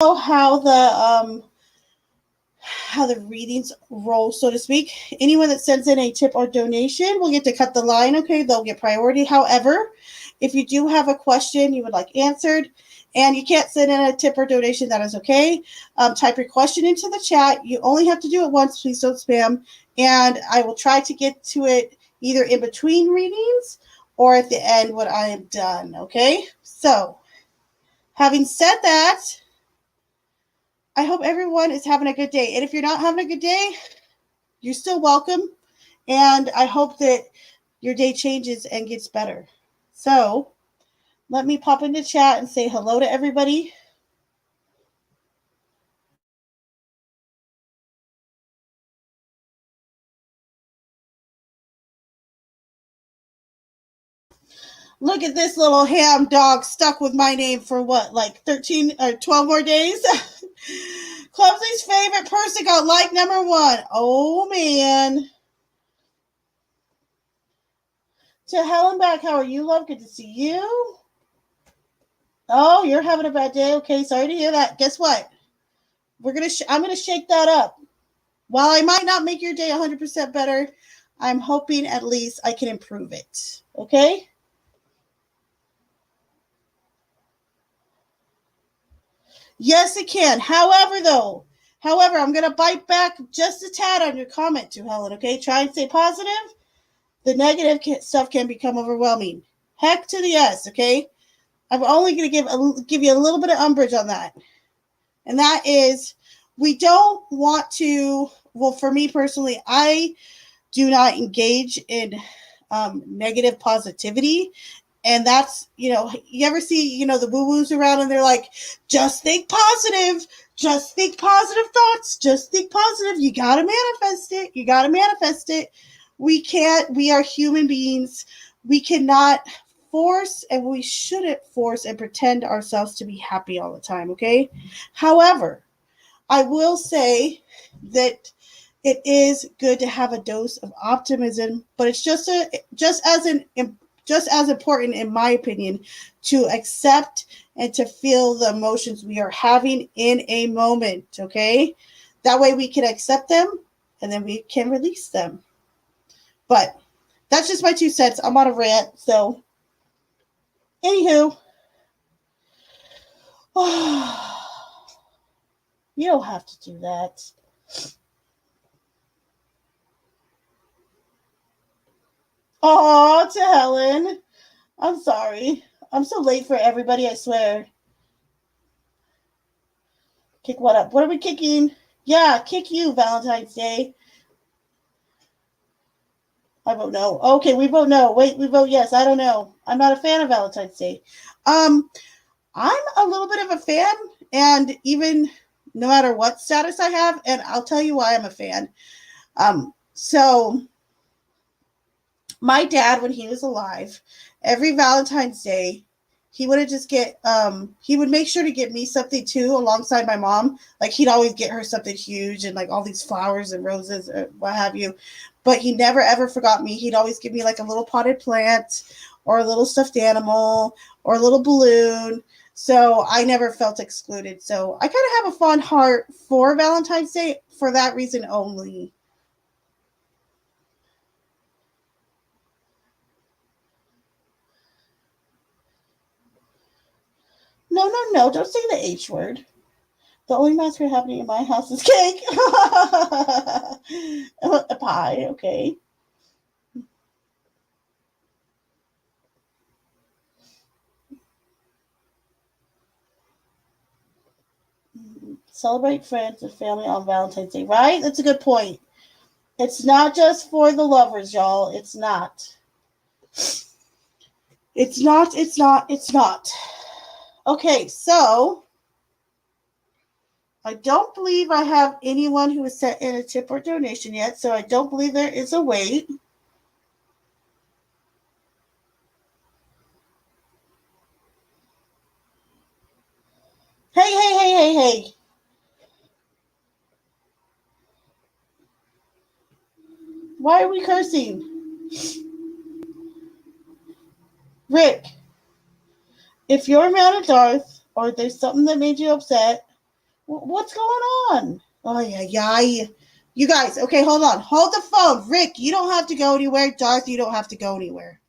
How the readings roll, so to speak. Anyone that sends in a tip or donation will get to cut the line. Okay, they'll get priority. However, if you do have a question you would like answered, and you can't send in a tip or donation, that is okay. Type your question into the chat. You only have to do it once. Please don't spam. And I will try to get to it either in between readings or at the end when I am done. Okay, so having said that, I hope everyone is having a good day. And if you're not having a good day, you're still welcome. And I hope that your day changes and gets better. So let me pop into chat and say hello to everybody. Look at this little ham dog stuck with my name for what, like 13 or 12 more days? Clumsy's favorite person got like number 1. Oh, man. To Helen back, how are you, love? Good to see you. Oh, you're having a bad day. Okay, sorry to hear that. Guess what? I'm gonna shake that up. While I might not make your day 100% better, I'm hoping at least I can improve it. Okay? Yes, it can. However, I'm going to bite back just a tad on your comment to Helen, okay? Try and stay positive. The negative stuff can become overwhelming. Heck to the yes, okay? I'm only going to give you a little bit of umbrage on that. And that is, we don't want to, well, for me personally, I do not engage in negative positivity. And that's, you ever see, the woo-woos around and they're like, just think positive, just think positive thoughts, just think positive. You got to manifest it. You got to manifest it. We are human beings. We cannot force, and we shouldn't force and pretend ourselves to be happy all the time. Okay. However, I will say that it is good to have a dose of optimism, but it's just as important, in my opinion, to accept and to feel the emotions we are having in a moment. Okay, that way we can accept them and then we can release them. But that's just my 2 cents. I'm on a rant, so anywho. You don't have to do that. Oh, to Helen. I'm sorry. I'm so late for everybody, I swear. Kick what up? What are we kicking? Yeah, kick you, Valentine's Day. I vote no. Okay, we vote no. Wait, we vote yes. I don't know. I'm not a fan of Valentine's Day. Um, I'm a little bit of a fan, and even no matter what status I have, and I'll tell you why I'm a fan. So my dad, when he was alive, every Valentine's Day, he would make sure to get me something too alongside my mom. Like he'd always get her something huge and like all these flowers and roses or what have you. But he never ever forgot me. He'd always give me like a little potted plant or a little stuffed animal or a little balloon. So I never felt excluded. So I kind of have a fond heart for Valentine's Day for that reason only. No, no, no. Don't say the H word. The only massacre happening in my house is cake. A pie, okay. Celebrate friends and family on Valentine's Day, right? That's a good point. It's not just for the lovers, y'all. It's not. It's not, it's not, it's not. Okay, so I don't believe I have anyone who has sent in a tip or donation yet, so I don't believe there is a wait. Hey, hey, hey, hey, hey. Why are we cursing? Rick, if you're mad at Darth or there's something that made you upset, What's going on? Oh, yeah. You guys, okay, hold on. Hold the phone. Rick, you don't have to go anywhere. Darth, you don't have to go anywhere.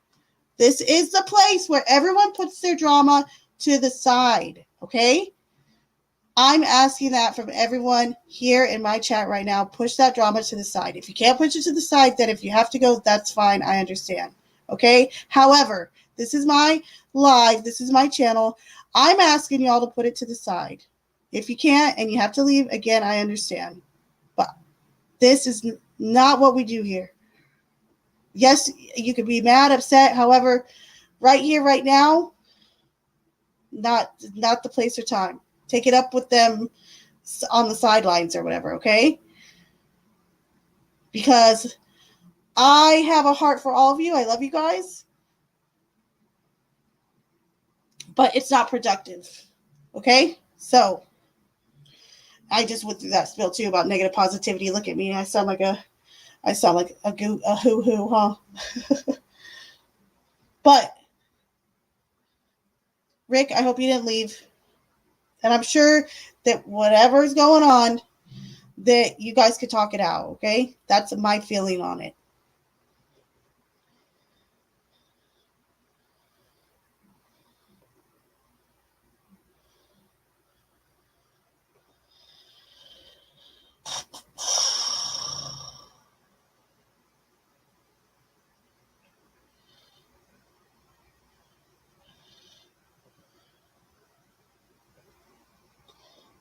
This is the place where everyone puts their drama to the side, okay? I'm asking that from everyone here in my chat right now. Push that drama to the side. If you can't push it to the side, then if you have to go, that's fine. I understand. Okay? However, this is my live. This is my channel. I'm asking y'all to put it to the side. If you can't and you have to leave, again, I understand. But this is not what we do here. Yes, you could be mad, upset. However, right here, right now, not the place or time. Take it up with them on the sidelines or whatever, okay? Because I have a heart for all of you. I love you guys. But it's not productive. Okay? So, I just went through that spiel too about negative positivity. Look at me. I sound like a hoo-hoo, huh? But, Rick, I hope you didn't leave. And I'm sure that whatever's going on, that you guys could talk it out, okay? That's my feeling on it.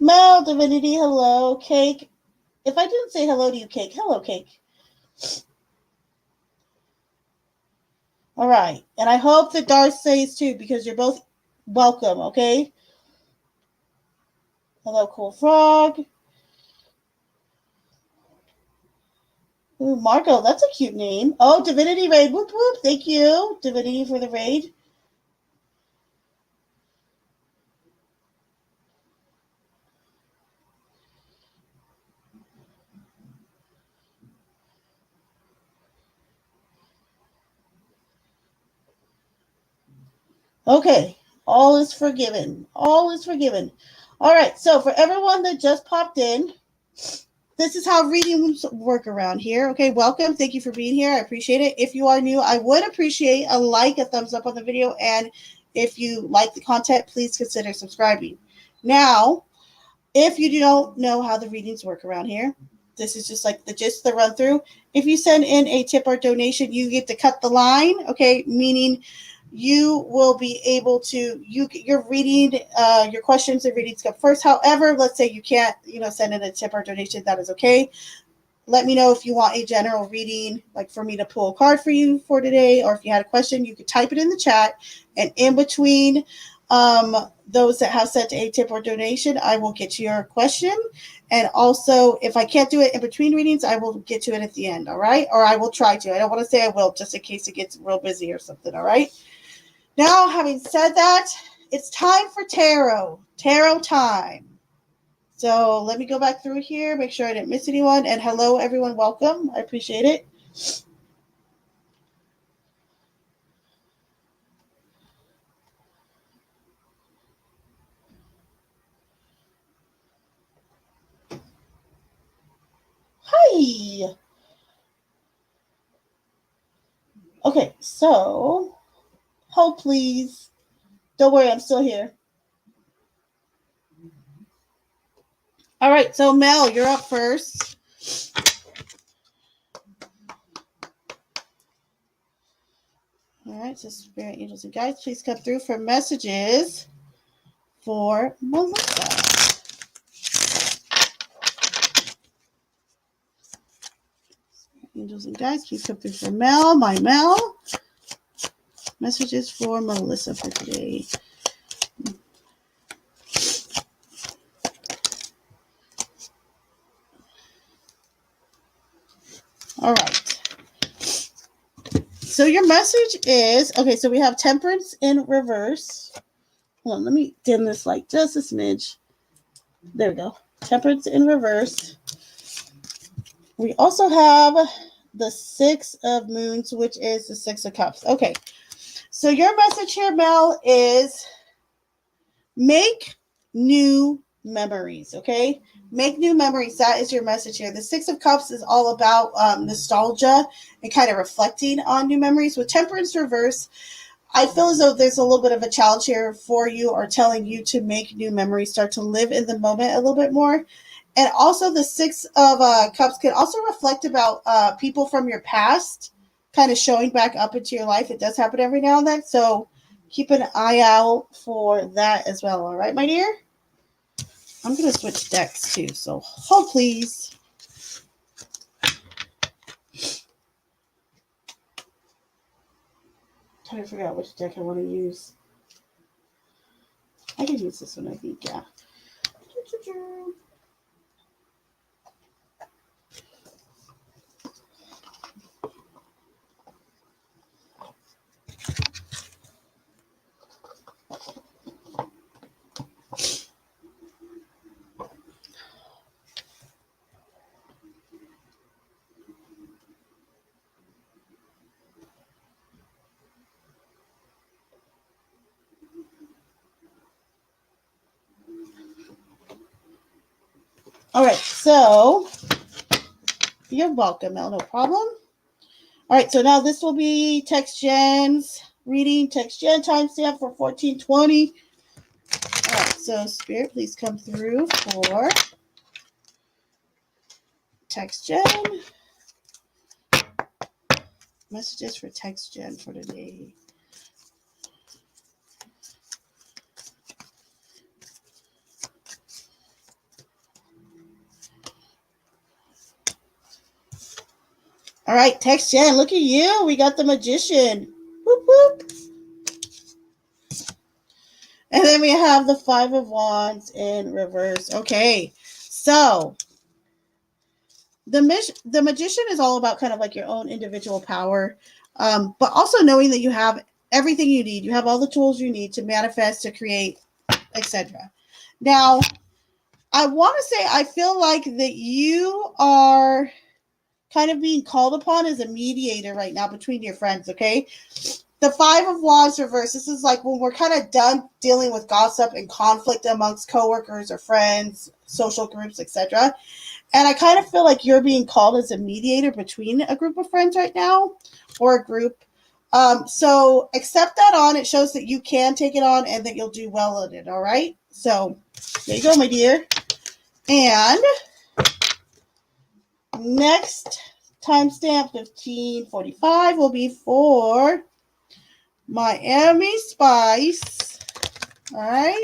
Mel, Divinity, hello. Cake. If I didn't say hello to you, Cake, hello, Cake. All right. And I hope that Darth says too, because you're both welcome, okay? Hello, Cool Frog. Ooh, Marco, that's a cute name. Oh, Divinity Raid. Whoop, whoop. Thank you, Divinity, for the raid. Okay. All is forgiven. All is forgiven. All right. So for everyone that just popped in, this is how readings work around here. Okay, welcome. Thank you for being here. I appreciate it. If you are new, I would appreciate a like, a thumbs up on the video, and if you like the content, please consider subscribing. Now, if you don't know how the readings work around here, this is just like the gist, the run through. If you send in a tip or donation, you get to cut the line, okay, meaning you will be able to your reading your questions and readings come first. However, let's say you can't send in a tip or donation, that is okay. Let me know if you want a general reading, like for me to pull a card for you for today, or if you had a question, you could type it in the chat, and in between those that have sent a tip or donation, I will get to your question. And also, if I can't do it in between readings, I will get to it at the end, all right? Or I will try to. I don't want to say I will, just in case it gets real busy or something, all right? Now, having said that, it's time for tarot. Tarot time. So let me go back through here, make sure I didn't miss anyone. And hello, everyone. Welcome. I appreciate it. Hi. Okay, so hold, please. Don't worry, I'm still here. All right, so Mel, you're up first. All right, so spirit angels and guides, please come through for messages for Melissa. Angels and guides, please come through for Mel, my Mel. Messages for Melissa for today. All right. So your message is, okay, so we have Temperance in reverse. Hold on, let me dim this light just a smidge. There we go. Temperance in reverse. We also have the Six of Moons, which is the Six of Cups. Okay, so your message here, Mel, is make new memories, okay? Make new memories. That is your message here. The Six of Cups is all about nostalgia and kind of reflecting on new memories. With Temperance reverse, I feel as though there's a little bit of a challenge here for you, or telling you to make new memories, start to live in the moment a little bit more. And also, the Six of Cups can also reflect about people from your past kind of showing back up into your life. It does happen every now and then. So keep an eye out for that as well. All right, my dear? I'm going to switch decks too. So hold, please. Trying to figure out which deck I want to use. I could use this one, I think, yeah. All right, so you're welcome, Mel, no problem. All right, so now this will be Text Gen's reading. Text Gen timestamp for 1420. All right, so Spirit, please come through for Text Gen. Messages for Text Gen for today. All right, Text Gen, look at you. We got the Magician. Whoop, whoop. And then we have the Five of Wands in reverse. Okay, so the Magician is all about kind of like your own individual power, but also knowing that you have everything you need. You have all the tools you need to manifest, to create, etc. Now, I want to say I feel like that you are kind of being called upon as a mediator right now between your friends, okay? The Five of Wands reverse, this is like when we're kind of done dealing with gossip and conflict amongst coworkers or friends, social groups, etc. And I kind of feel like you're being called as a mediator between a group of friends right now, or a group. So accept that on. It shows that you can take it on and that you'll do well in it, all right? So there you go, my dear. And next timestamp 1545 will be for Miami Spice. All right.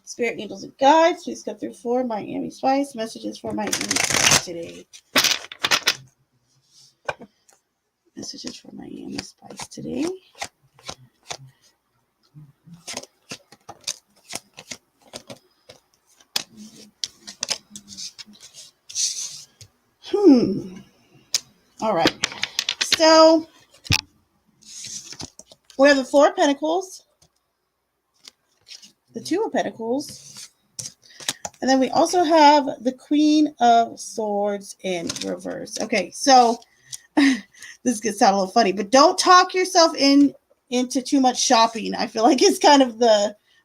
Spirit, angels, and guides, please come through for Miami Spice. Messages for Miami Spice today. Messages for Miami Spice today. All right. So we have the Four of Pentacles, the Two of Pentacles, and then we also have the Queen of Swords in reverse. Okay, so this could sound a little funny, but don't talk yourself into too much shopping. I feel like it's kind of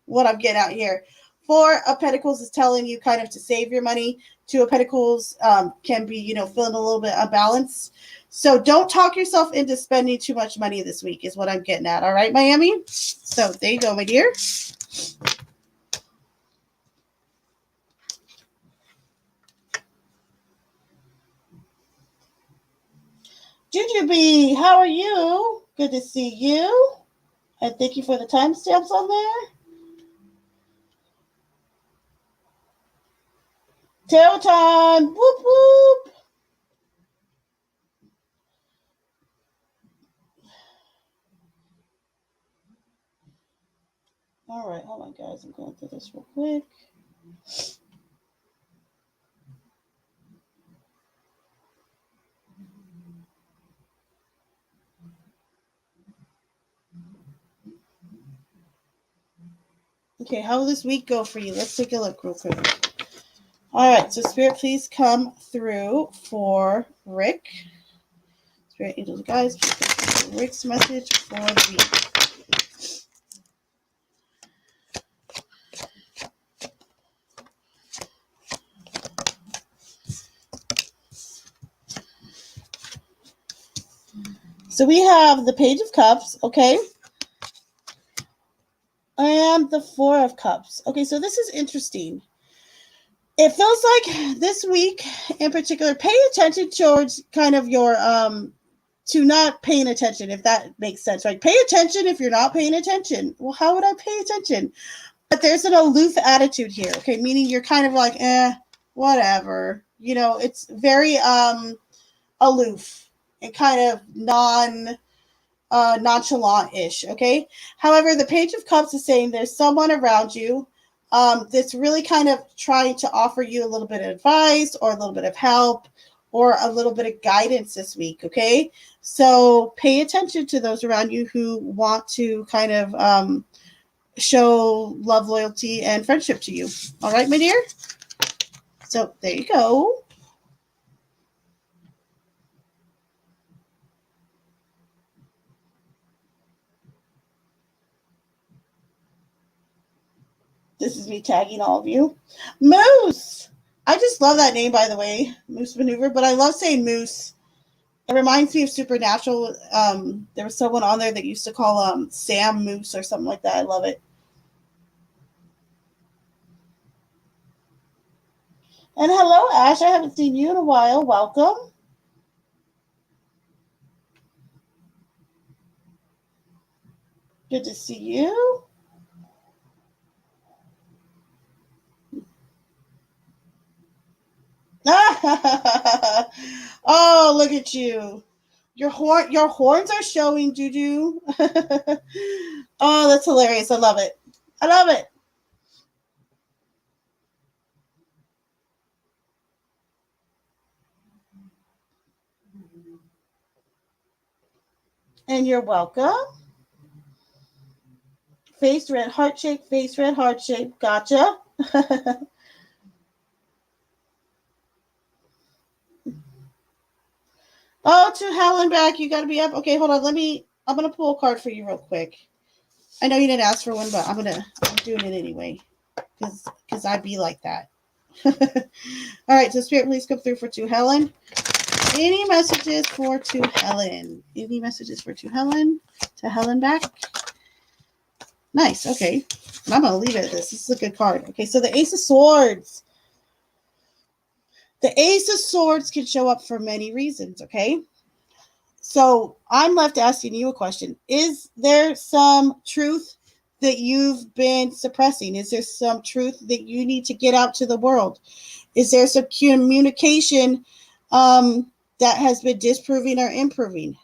what I'm getting at here. Four of Pentacles is telling you kind of to save your money. Two of Pentacles can be, feeling a little bit unbalanced. So don't talk yourself into spending too much money this week is what I'm getting at. All right, Miami? So there you go, my dear. Jujubee, how are you? Good to see you. And thank you for the timestamps on there. Tarot time. Whoop, whoop. All right, hold on, guys. I'm going through this real quick. Okay, how will this week go for you? Let's take a look real quick. All right, so Spirit, please come through for Rick. Spirit, angels, guys, please come through for Rick's message for the week. So we have the Page of Cups, okay? And the Four of Cups. Okay, so this is interesting. It feels like this week in particular, pay attention towards kind of your to not paying attention, if that makes sense, right? Pay attention if you're not paying attention. Well, how would I pay attention? But there's an aloof attitude here, okay? Meaning you're kind of like, whatever. You know, it's very aloof and kind of nonchalant-ish, okay? However, the Page of Cups is saying there's someone around you that's really kind of trying to offer you a little bit of advice or a little bit of help or a little bit of guidance this week, okay? So pay attention to those around you who want to kind of show love, loyalty, and friendship to you. All right, my dear? So there you go. This is me tagging all of you. Moose! I just love that name, by the way, Moose Maneuver, but I love saying Moose. It reminds me of Supernatural. There was someone on there that used to call Sam Moose or something like that. I love it. And hello, Ash. I haven't seen you in a while. Welcome. Good to see you. Oh, look at you. Your horns are showing, Juju. Oh, that's hilarious. I love it. I love it. And you're welcome. Face red heart shape, face red heart shape. Gotcha. Oh, to Helen back. You got to be up. Okay, hold on. I'm going to pull a card for you real quick. I know you didn't ask for one, but I'm doing it anyway. Because I'd be like that. All right, so Spirit, please come through for to Helen. Any messages for to Helen? Any messages for to Helen? To Helen back? Nice. Okay. I'm going to leave it at this. This is a good card. Okay, so the Ace of Swords. The Ace of Swords can show up for many reasons, okay? So I'm left asking you a question. Is there some truth that you've been suppressing? Is there some truth that you need to get out to the world? Is there some communication that has been disproving or improving?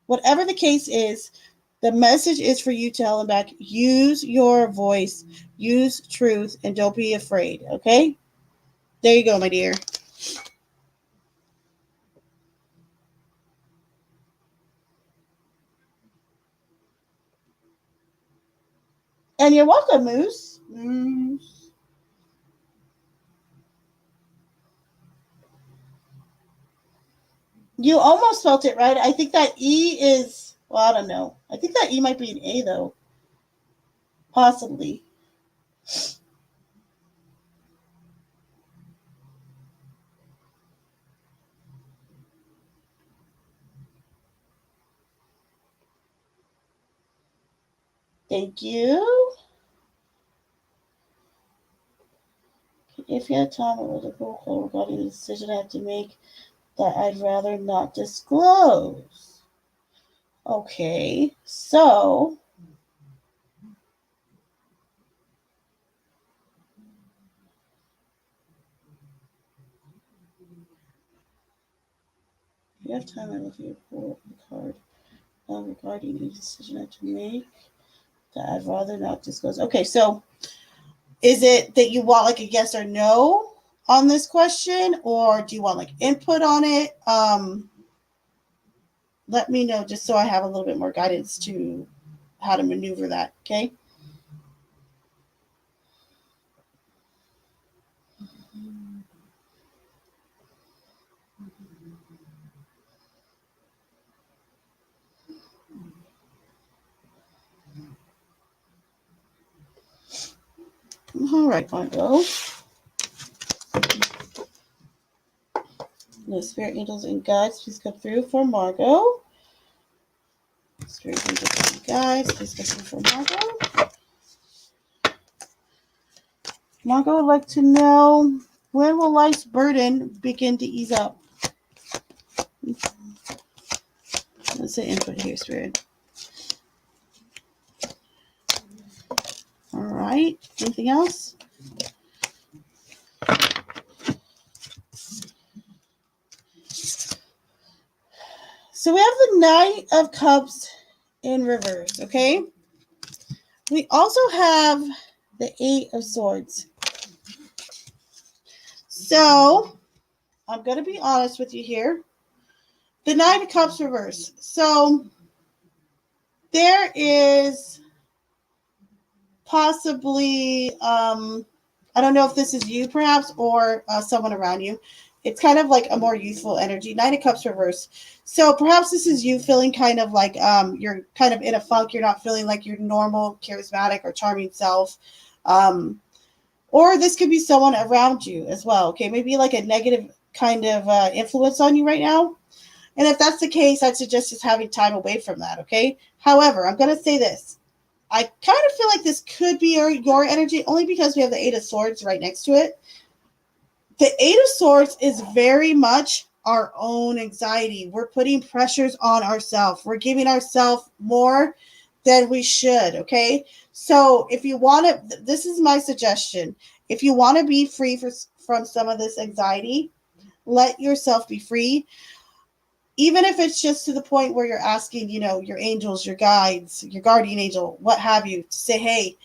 Whatever the case is, the message is for you to Helen back. Use your voice, use truth, and don't be afraid, okay? There you go, my dear. And you're welcome, Moose. Moose. You almost felt it, right? I think that E is, well, I don't know. I think that E might be an A, though. Possibly. Thank you. If you had time, it was a protocol regarding the decision I have to make that I'd rather not disclose. Okay, so if you have time, I love you for the card regarding the decision I have to make that I'd rather not disclose. Okay, so is it that you want like a yes or no on this question, or do you want like input on it? Let me know just so I have a little bit more guidance to how to maneuver that. Okay. All right, Margot. The spirit angels and guides, please come through for Margot. Spirit angels, guys, please get some for Margot. Margot would like to know, when will life's burden begin to ease up? That's the input here, Spirit. All right. Anything else? So we have the Knight of Cups in reverse, okay? We also have the Eight of Swords. So I'm going to be honest with you here. The Knight of Cups reverse. So there is possibly, I don't know if this is you perhaps or someone around you. It's kind of like a more youthful energy. Knight of Cups reverse. So perhaps this is you feeling kind of like you're kind of in a funk. You're not feeling like your normal, charismatic, or charming self. Or this could be someone around you as well. Okay, maybe like a negative kind of influence on you right now. And if that's the case, I'd suggest just having time away from that. Okay. However, I'm going to say this. I kind of feel like this could be your energy only because we have the Eight of Swords right next to it. The Eight of Swords is very much our own anxiety. We're putting pressures on ourselves. We're giving ourselves more than we should, okay? So if you want to, this is my suggestion. If you want to be free from some of this anxiety, let yourself be free. Even if it's just to the point where you're asking, your angels, your guides, your guardian angel, what have you, to say, hey,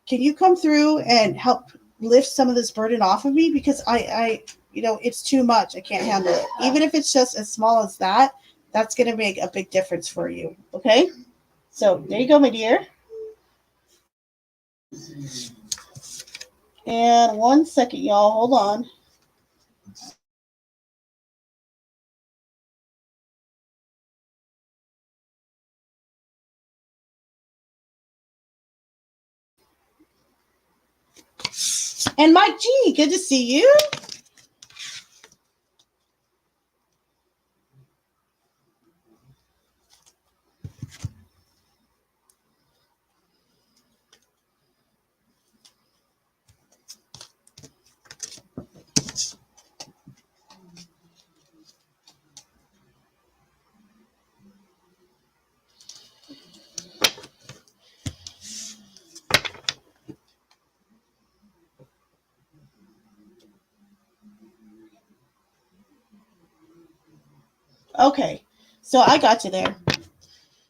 can you come through and help lift some of this burden off of me? Because I it's too much. I can't handle it. Even if it's just as small as that, that's going to make a big difference for you. Okay? So there you go, my dear. And 1 second, y'all. Hold on. And Mike G, good to see you. Okay, so I got you there.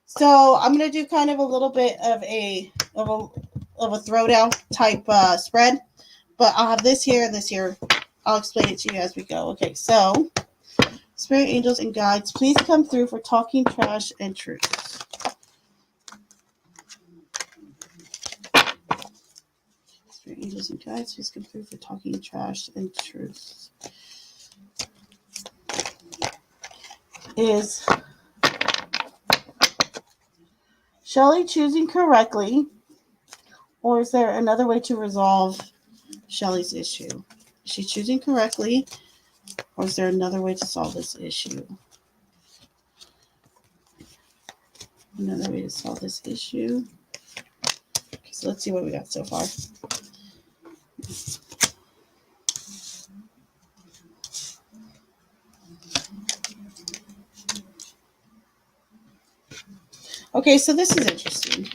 So I'm gonna do kind of a little bit of a throwdown type spread, but I'll have this here and this here. I'll explain it to you as we go. Okay, so spirit angels and guides, please come through for talking trash and truth. Spirit angels and guides, please come through for talking trash and truth. Is Shelley choosing correctly, or is there another way to resolve Shelley's issue? Is she choosing correctly, or is there another way to solve this issue? Another way to solve this issue. Okay, so let's see what we got so far. Okay, so this is interesting.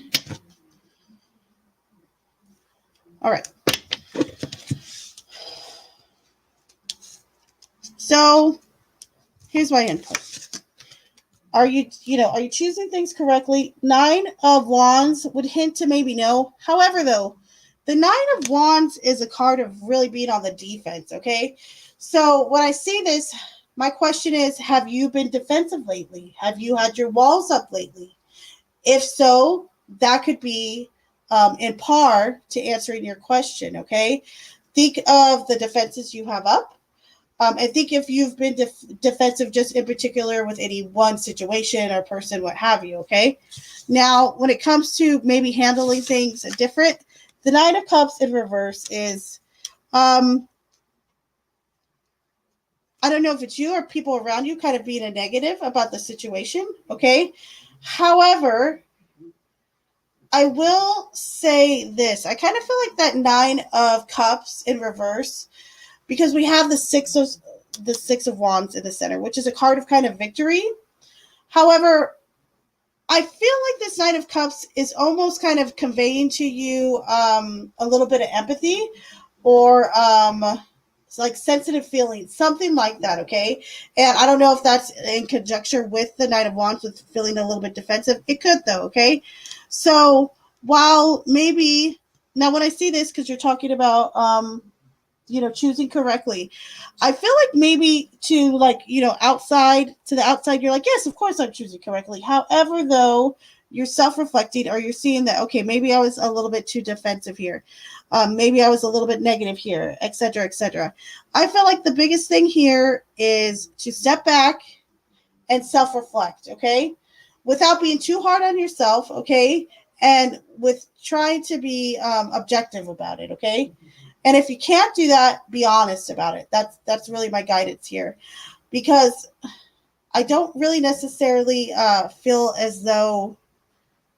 All right. So here's my input. Are you choosing things correctly? 9 of Wands would hint to maybe no. However, though, the 9 of Wands is a card of really being on the defense, okay? So when I see this, my question is, have you been defensive lately? Have you had your walls up lately? If so, that could be in par to answering your question, okay? Think of the defenses you have up. I think if you've been defensive just in particular with any one situation or person, what have you, okay? Now, when it comes to maybe handling things different, the 9 of Cups in reverse is, I don't know if it's you or people around you kind of being a negative about the situation, okay? However, I will say this. I kind of feel like that 9 of Cups in reverse, because we have the 6 of Wands in the center, which is a card of kind of victory. However, I feel like this 9 of Cups is almost kind of conveying to you a little bit of empathy, or it's like sensitive feelings, something like that, okay? And I don't know if that's in conjunction with the 9 of Wands, with feeling a little bit defensive. It could, though, okay? So while maybe, now when I see this, because you're talking about choosing correctly, I feel like maybe to, like, outside, to the outside, you're like, yes, of course I'm choosing correctly. However, though, you're self-reflecting, or you're seeing that, okay, maybe I was a little bit too defensive here. Maybe I was a little bit negative here, etc., etc. I feel like the biggest thing here is to step back and self-reflect, okay? Without being too hard on yourself, okay? And with trying to be objective about it, okay? And if you can't do that, be honest about it. That's really my guidance here, because I don't really necessarily feel as though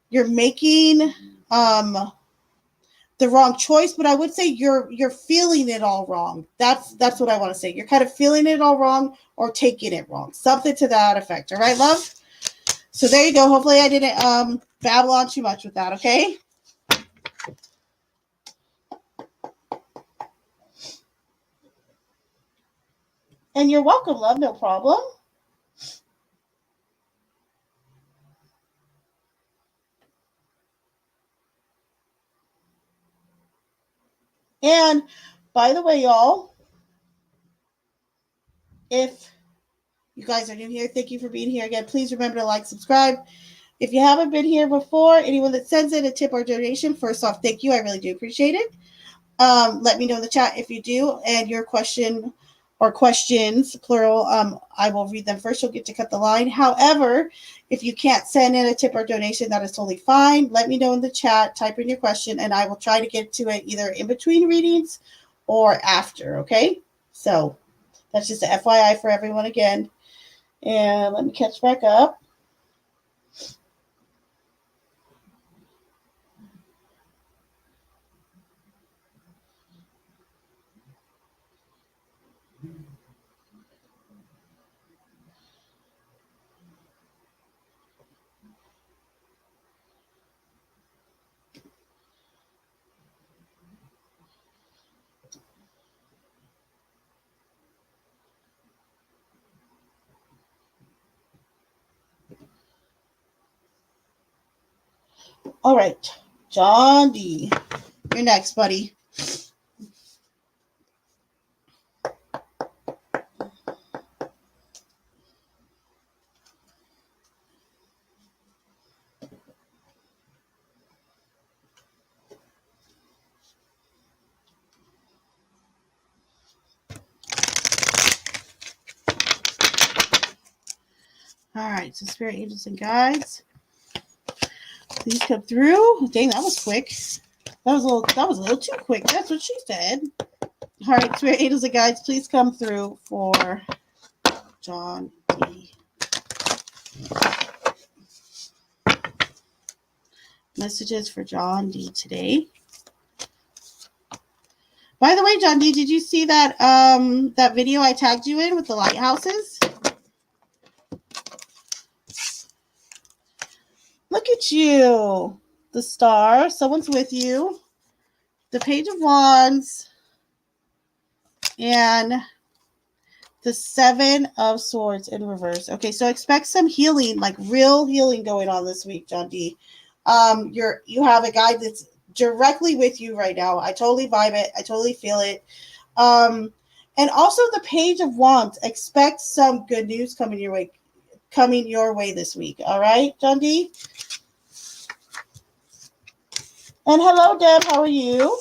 you're making the wrong choice, but I would say you're feeling it all wrong. That's what I want to say. You're kind of feeling it all wrong, or taking it wrong, something to that effect. All right, love. So there you go. Hopefully, I didn't babble on too much with that. Okay. And you're welcome, love. No problem. And by the way, y'all, if you guys are new here, thank you for being here again. Please remember to like, subscribe. If you haven't been here before, anyone that sends in a tip or donation, first off, thank you. I really do appreciate it. Let me know in the chat if you do, and your question or questions, plural, I will read them first. You'll get to cut the line. However, if you can't send in a tip or donation, that is totally fine. Let me know in the chat, type in your question, and I will try to get to it either in between readings or after, okay? So that's just a FYI for everyone again. And let me catch back up. All right, John D., you're next, buddy. All right, so spirit angels and guides, please come through. Dang, that was quick. That was a little too quick. That's what she said. All right, spirit angels and guides, please come through for John D. Messages for John D today. By the way, John D., did you see that video I tagged you in with the lighthouses? Look at you. The star, someone's with you. The Page of Wands, and the 7 of Swords in reverse. Okay, so expect some healing, like real healing going on this week, John D. You have a guide that's directly with you right now. I totally vibe it. I totally feel it. And also the Page of Wands. Expect some good news coming your way this week. All right, John D. And hello, Deb. How are you?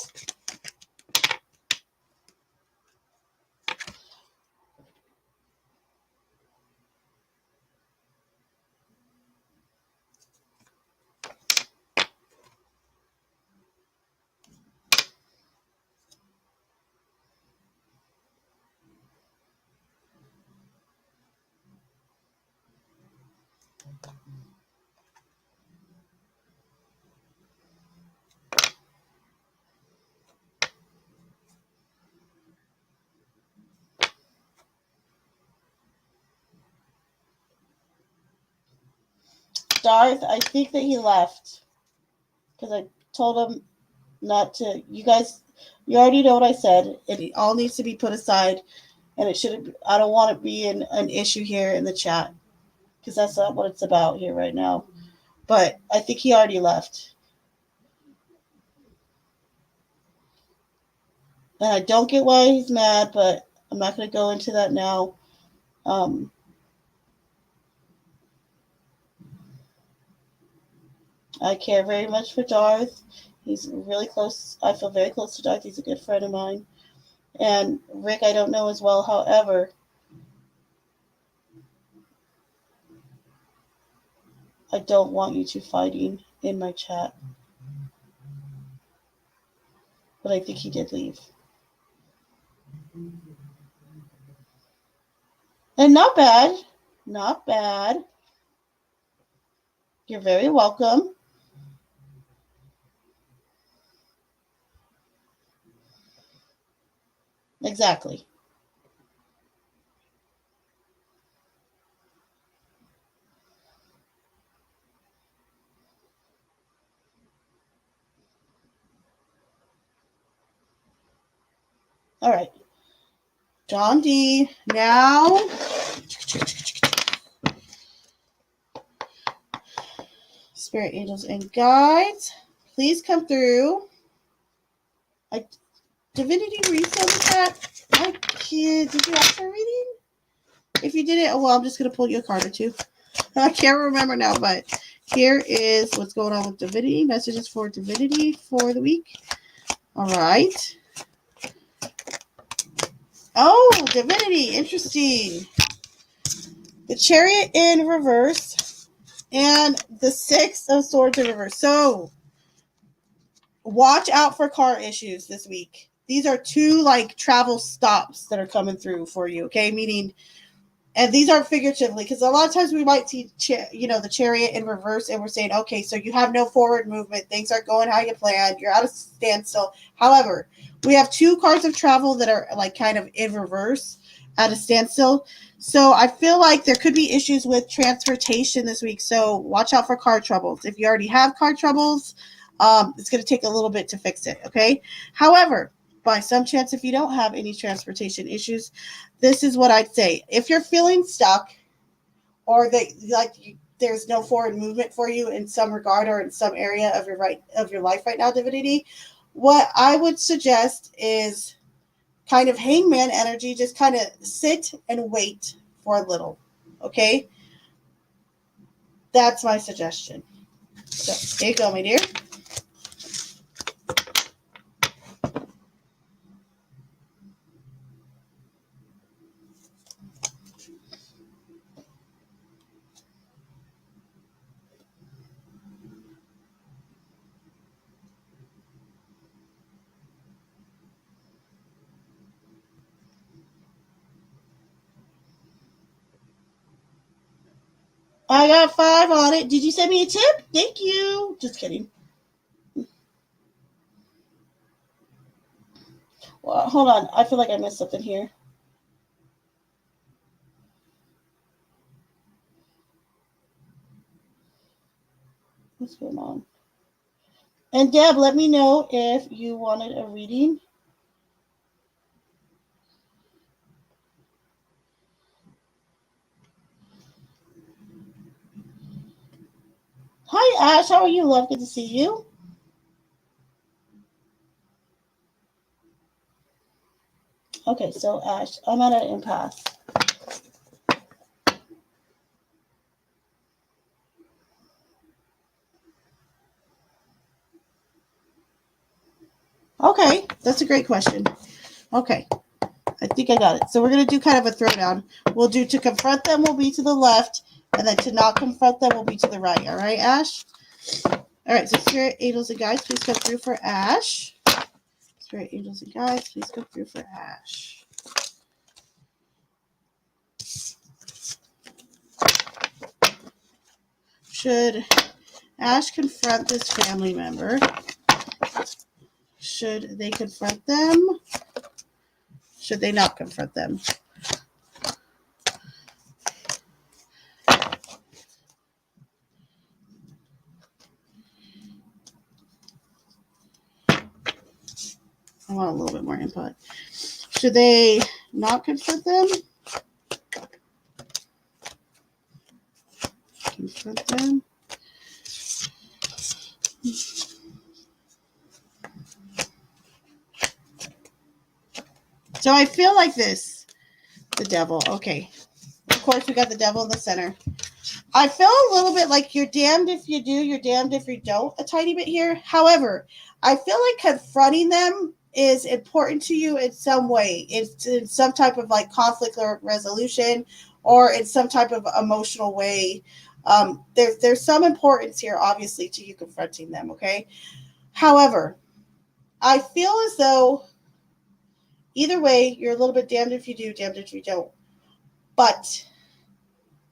Darth, I think that he left because I told him not to. You guys, you already know what I said. It all needs to be put aside, and it should. I don't want it being an issue here in the chat because that's not what it's about here right now. But I think he already left. And I don't get why he's mad, but I'm not going to go into that now. I care very much for Darth. He's really close. I feel very close to Darth. He's a good friend of mine. And Rick, I don't know as well. However, I don't want you two fighting in my chat. But I think he did leave. And not bad. Not bad. You're very welcome. Exactly. All right. John D. Now, spirit angels and guides, please come through. Divinity, were you still in the chat? I can't. Did you ask for a reading? If you didn't, well, I'm just going to pull you a card or two. I can't remember now, but here is what's going on with Divinity. Messages for Divinity for the week. All right. Oh, Divinity. Interesting. The Chariot in reverse and the Six of Swords in reverse. So, watch out for car issues this week. These are two, like, travel stops that are coming through for you, okay? Meaning, and these aren't figuratively, because a lot of times we might see, the Chariot in reverse, and we're saying, okay, so you have no forward movement. Things aren't going how you planned. You're at a standstill. However, we have two cards of travel that are, like, kind of in reverse at a standstill. So I feel like there could be issues with transportation this week. So watch out for car troubles. If you already have car troubles, it's going to take a little bit to fix it, okay? However, by some chance, if you don't have any transportation issues, this is what I'd say. If you're feeling stuck or there's no forward movement for you in some regard or in some area of your life right now, Divinity, what I would suggest is kind of hangman energy. Just kind of sit and wait for a little, okay? That's my suggestion. So, here you go, my dear. I got 5 on it. Did you send me a tip? Thank you. Just kidding. Well, hold on. I feel like I missed something here. What's going on? And Deb, let me know if you wanted a reading. Hi, Ash. How are you, love? Good to see you. Okay, so Ash, I'm at an impasse. Okay, that's a great question. Okay, I think I got it. So we're going to do kind of a throwdown. We'll do to confront them will be to the left, and then to not confront them will be to the right. All right, Ash? All right, so Spirit, Angels, and Guides, please come through for Ash. Spirit, Angels, and Guides, please come through for Ash. Should Ash confront this family member? Should they confront them? Should they not confront them? bit more input. Should they not confront them? Confront them. So I feel like this. The devil. Okay. Of course, we got the devil in the center. I feel a little bit like you're damned if you do, you're damned if you don't, a tiny bit here. However, I feel like confronting them is important to you in some way. It's in some type of like conflict or resolution, or in some type of emotional way. There's some importance here, obviously, to you confronting them, okay? However, I feel as though either way, you're a little bit damned if you do, damned if you don't. But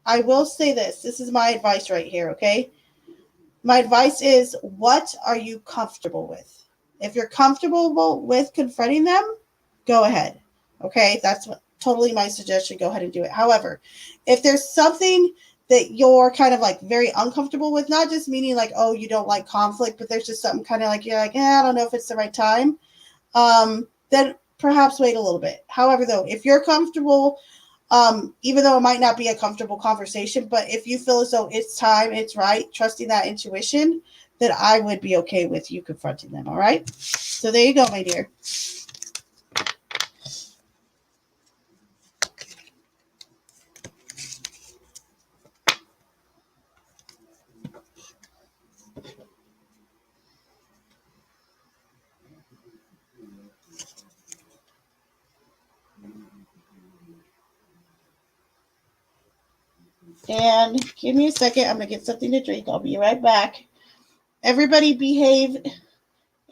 I will say this. This is my advice right here, okay? My advice is, what are you comfortable with? If you're comfortable with confronting them, go ahead. Okay? That's totally my suggestion. Go ahead and do it. However, if there's something that you're kind of like very uncomfortable with, not just meaning like, oh, you don't like conflict, but there's just something kind of like, you're like, I don't know if it's the right time, then perhaps wait a little bit. However, though, if you're comfortable, even though it might not be a comfortable conversation, but if you feel as though it's time, it's right, trusting that intuition, then I would be okay with you confronting them. All right. So there you go, my dear. And give me a second. I'm going to get something to drink. I'll be right back. Everybody behave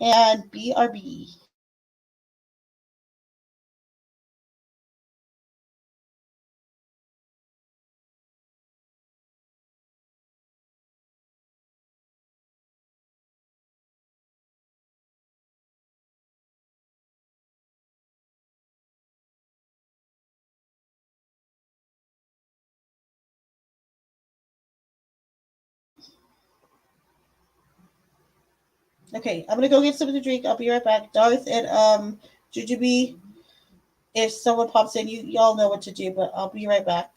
and BRB. Okay, I'm going to go get something to drink. I'll be right back. Darth and Jujubee, if someone pops in, y'all know what to do, but I'll be right back.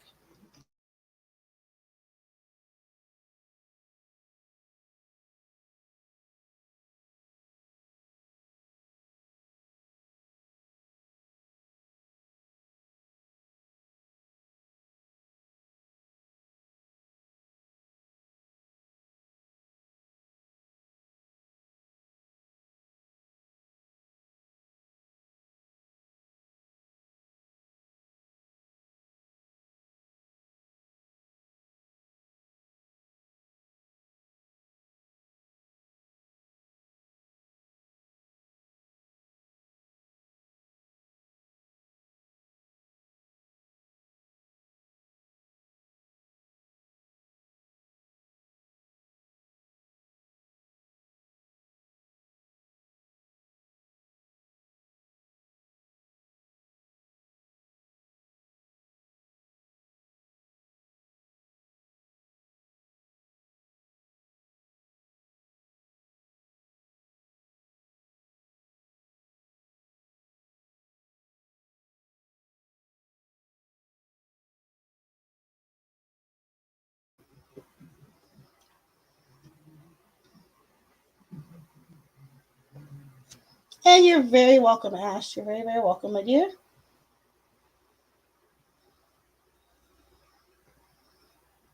And you're very welcome, Ash. You're very, very welcome, my dear.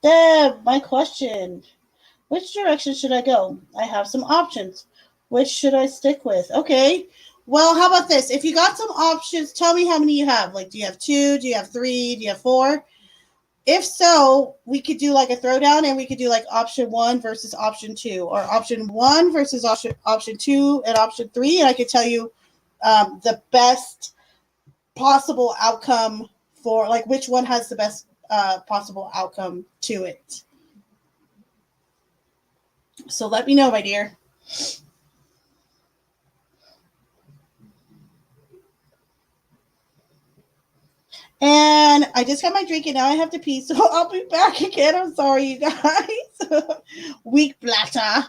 Deb, my question. Which direction should I go? I have some options. Which should I stick with? Okay. Well, how about this? If you got some options, tell me how many you have. Like, do you have 2? Do you have 3? Do you have 4? If so, we could do like a throwdown and we could do like option 1 versus option 2, or option 1 versus option 2 and option 3. And I could tell you the best possible outcome for like which one has the best possible outcome to it. So let me know, my dear. And I just got my drink and now I have to pee, so I'll be back again. I'm sorry, you guys. Weak bladder.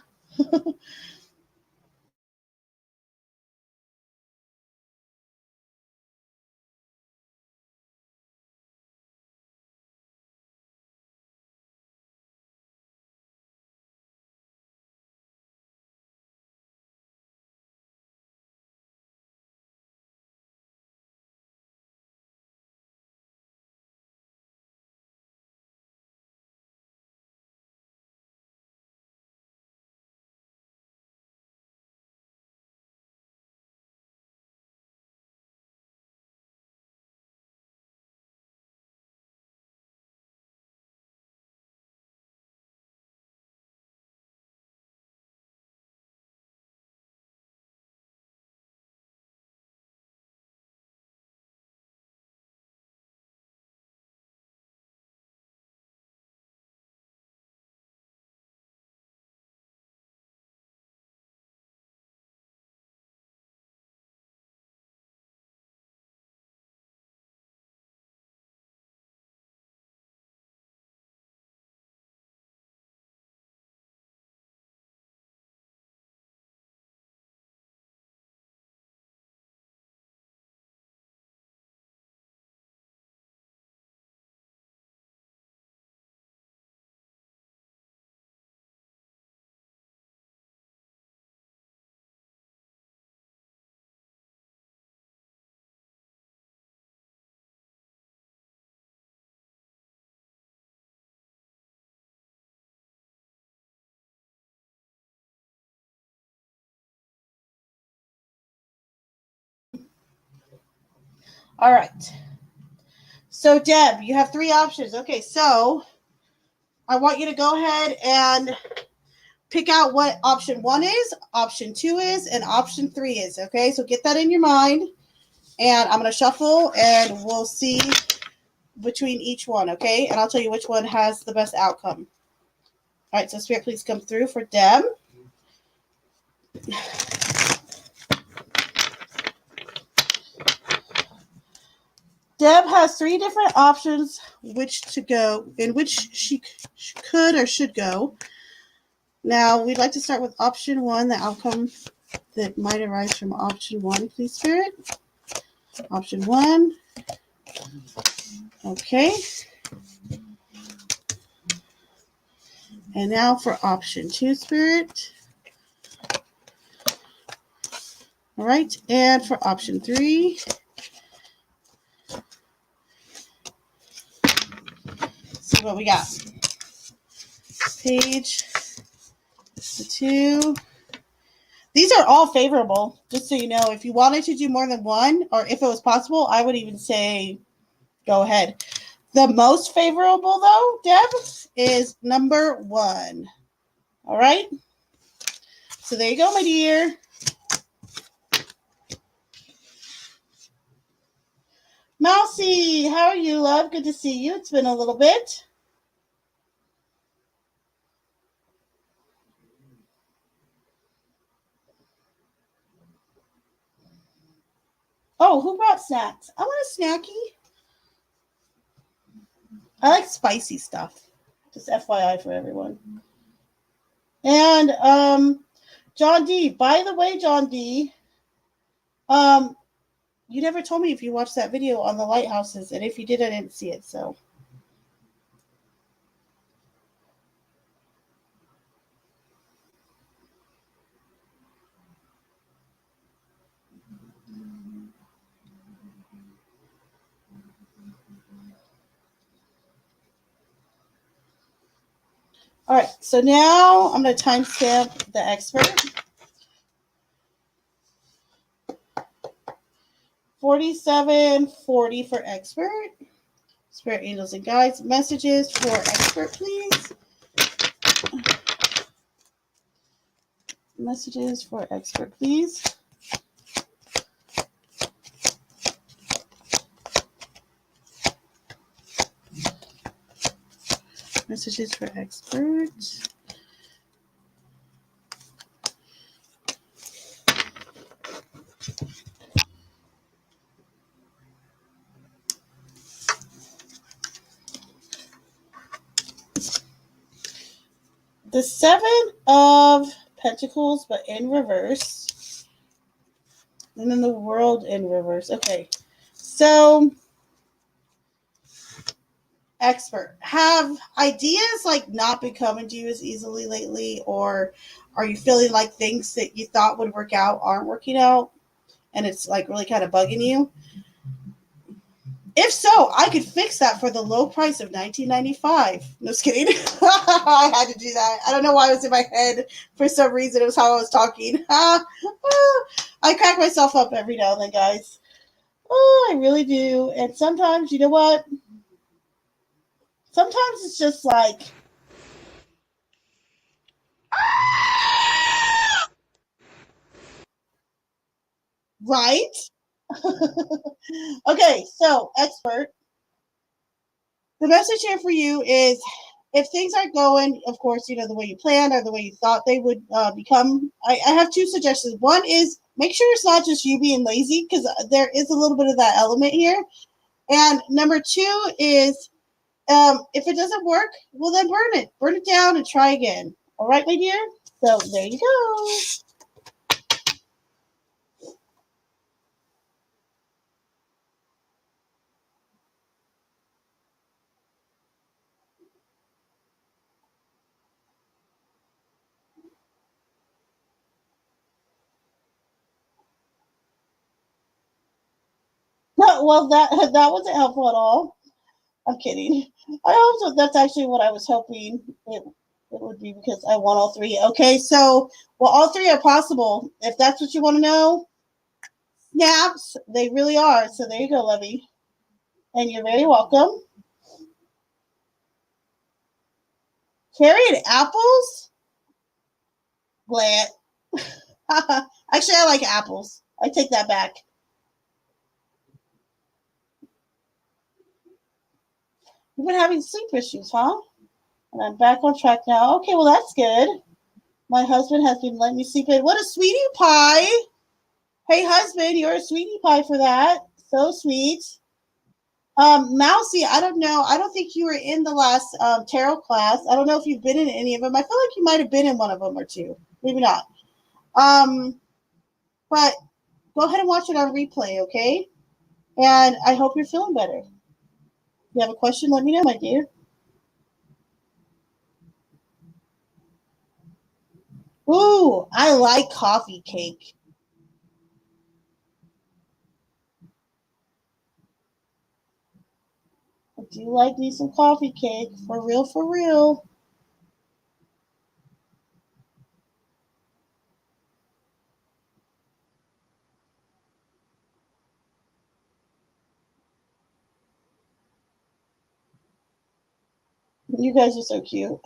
All right. So, Deb, you have three options. Okay, so I want you to go ahead and pick out what option 1 is, option 2 is, and option 3 is. Okay, so get that in your mind. And I'm going to shuffle and we'll see between each one. Okay, and I'll tell you which one has the best outcome. All right, so Spirit, please come through for Deb. Deb has 3 different options which to go, in which she could or should go. Now, we'd like to start with option 1, the outcome that might arise from option 1, please, Spirit. Option 1. Okay. And now for option 2, Spirit. All right, and for option 3. See what we got. Page 2. These are all favorable, just so you know. If you wanted to do more than one, or if it was possible, I would even say go ahead. The most favorable, though, Deb, is number 1. All right? So there you go, my dear. Mousy, how are you, love? Good to see you. It's been a little bit. Oh, who brought snacks? I want a snacky. I like spicy stuff. Just FYI for everyone. And John D. By the way, John D. You never told me if you watched that video on the lighthouses, and if you did, I didn't see it. So. All right, so now I'm going to timestamp the expert. 4740 for expert. Spirit angels and guides. Messages for expert, please. Messages for expert, please. Messages for expert. The 7 of Pentacles, but in reverse. And then the World in reverse. Okay. So, expert, have ideas like not been coming to you as easily lately? Or are you feeling like things that you thought would work out aren't working out? And it's like really kind of bugging you? If so, I could fix that for the low price of $19.95. No, just kidding. I had to do that. I don't know why it was in my head. For some reason, it was how I was talking. I crack myself up every now and then, guys. Oh, I really do. And sometimes, you know what? Sometimes it's just like, right? Okay, so expert, the message here for you is if things aren't going, of course, you know, the way you planned or the way you thought they would become, I have 2 suggestions. One is make sure it's not just you being lazy, because there is a little bit of that element here. And number 2 is if it doesn't work, well, then burn it. Burn it down and try again. All right, my dear? So there you go. No, well, that wasn't helpful at all. I'm kidding. I also that's actually what I was hoping it would be, because I want all 3. Okay, so well, all 3 are possible. If that's what you want to know, snaps. They really are. So there you go, Lovey. And you're very welcome. Carried apples? Glad. Actually, I like apples. I take that back. You've been having sleep issues, huh? And I'm back on track now. Okay, well, that's good. My husband has been letting me sleep in. What a sweetie pie. Hey, husband, you're a sweetie pie for that. So sweet. Mousy, I don't know. I don't think you were in the last tarot class. I don't know if you've been in any of them. I feel like you might have been in one of them or two. Maybe not. But go ahead and watch it on replay, okay? And I hope you're feeling better. If you have a question, let me know, my dear. Ooh, I like coffee cake. I do like me some coffee cake. For real, for real. You guys are so cute.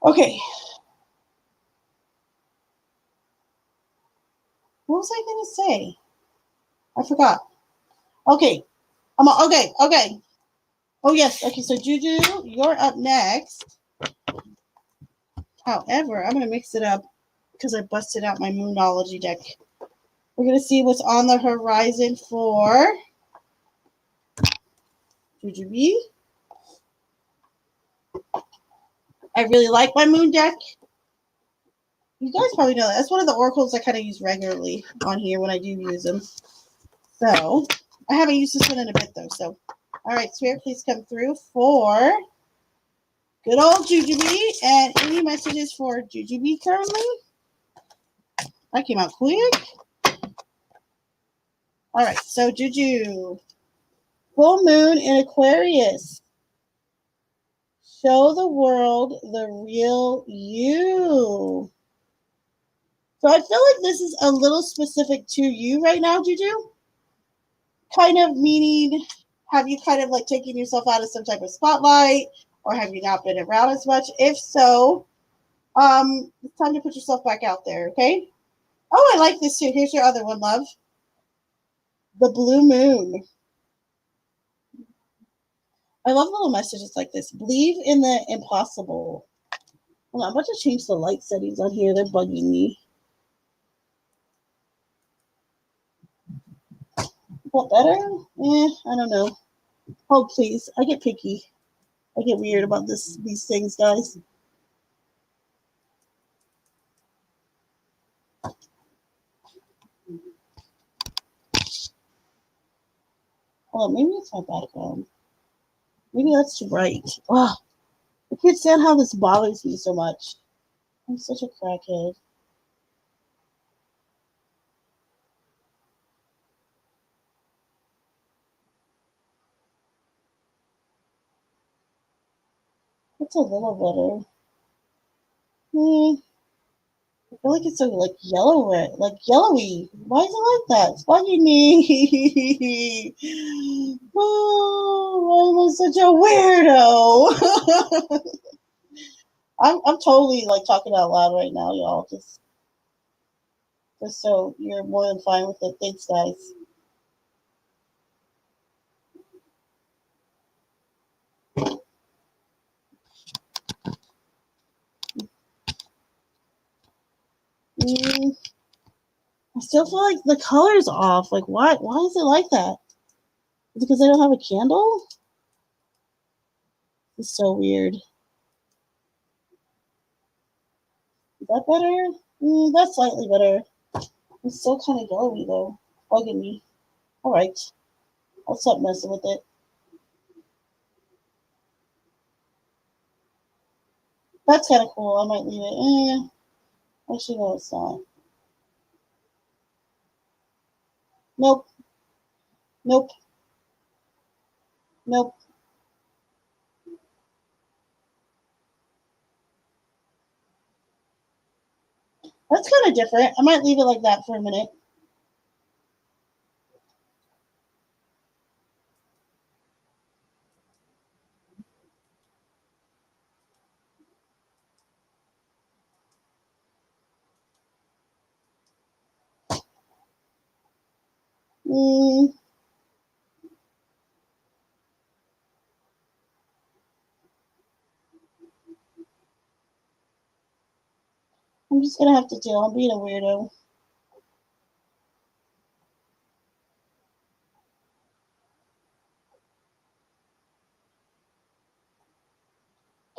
Okay, what was I going to say? I forgot. Okay, okay. Oh, yes. Okay, so Juju, you're up next. However, I'm going to mix it up because I busted out my Moonology deck. We're going to see what's on the horizon for Juju B. I really like my Moon deck. You guys probably know that. That's one of the oracles I kind of use regularly on here when I do use them. So, I haven't used this one in a bit, though. So, all right, Spirit, please come through for good old Jujubee. And any messages for Jujubee currently? That came out quick. All right, so Juju. Full moon in Aquarius. Show the world the real you. So I feel like this is a little specific to you right now, Juju. Kind of meaning, have you kind of like taken yourself out of some type of spotlight, or have you not been around as much? If so, it's time to put yourself back out there, okay? Oh, I like this too. Here's your other one, love. The blue moon. I love little messages like this. Believe in the impossible. Hold on, I'm about to change the light settings on here. They're bugging me. Is that better? I don't know. Hold, please. I get picky. I get weird about these things, guys. Oh, maybe it's my background. Maybe that's too bright. Oh, I can't stand how this bothers me so much. I'm such a crackhead. It's a little better. I feel like it's so like yellow, like yellowy. Why is it like that? It's bugging me. Oh, I'm such a weirdo. I'm totally like talking out loud right now, y'all. Just so you're more than fine with it. Thanks, guys. Mm, I still feel like the color's off. Like, why? Why is it like that? Is it because I don't have a candle? It's so weird. Is that better? That's slightly better. It's still kind of yellowy though. Bugging me. All right. I'll stop messing with it. That's kind of cool. I might leave it. Actually, no, it's not. Nope. Nope. Nope. That's kind of different. I might leave it like that for a minute. Mm, I'm just gonna have to deal. I'm being a weirdo.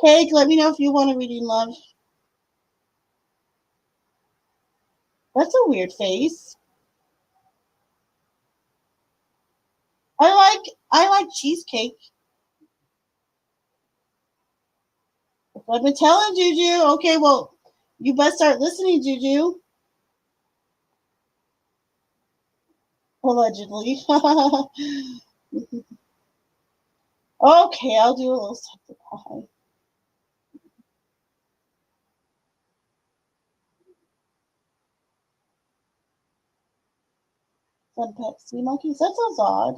Cake, let me know if you want a reading, love. That's a weird face. I like cheesecake. I've been telling Juju. Okay, well, you best start listening, Juju. Allegedly. Okay, I'll do a little something. Pie. Fun pet sea monkeys. That sounds odd.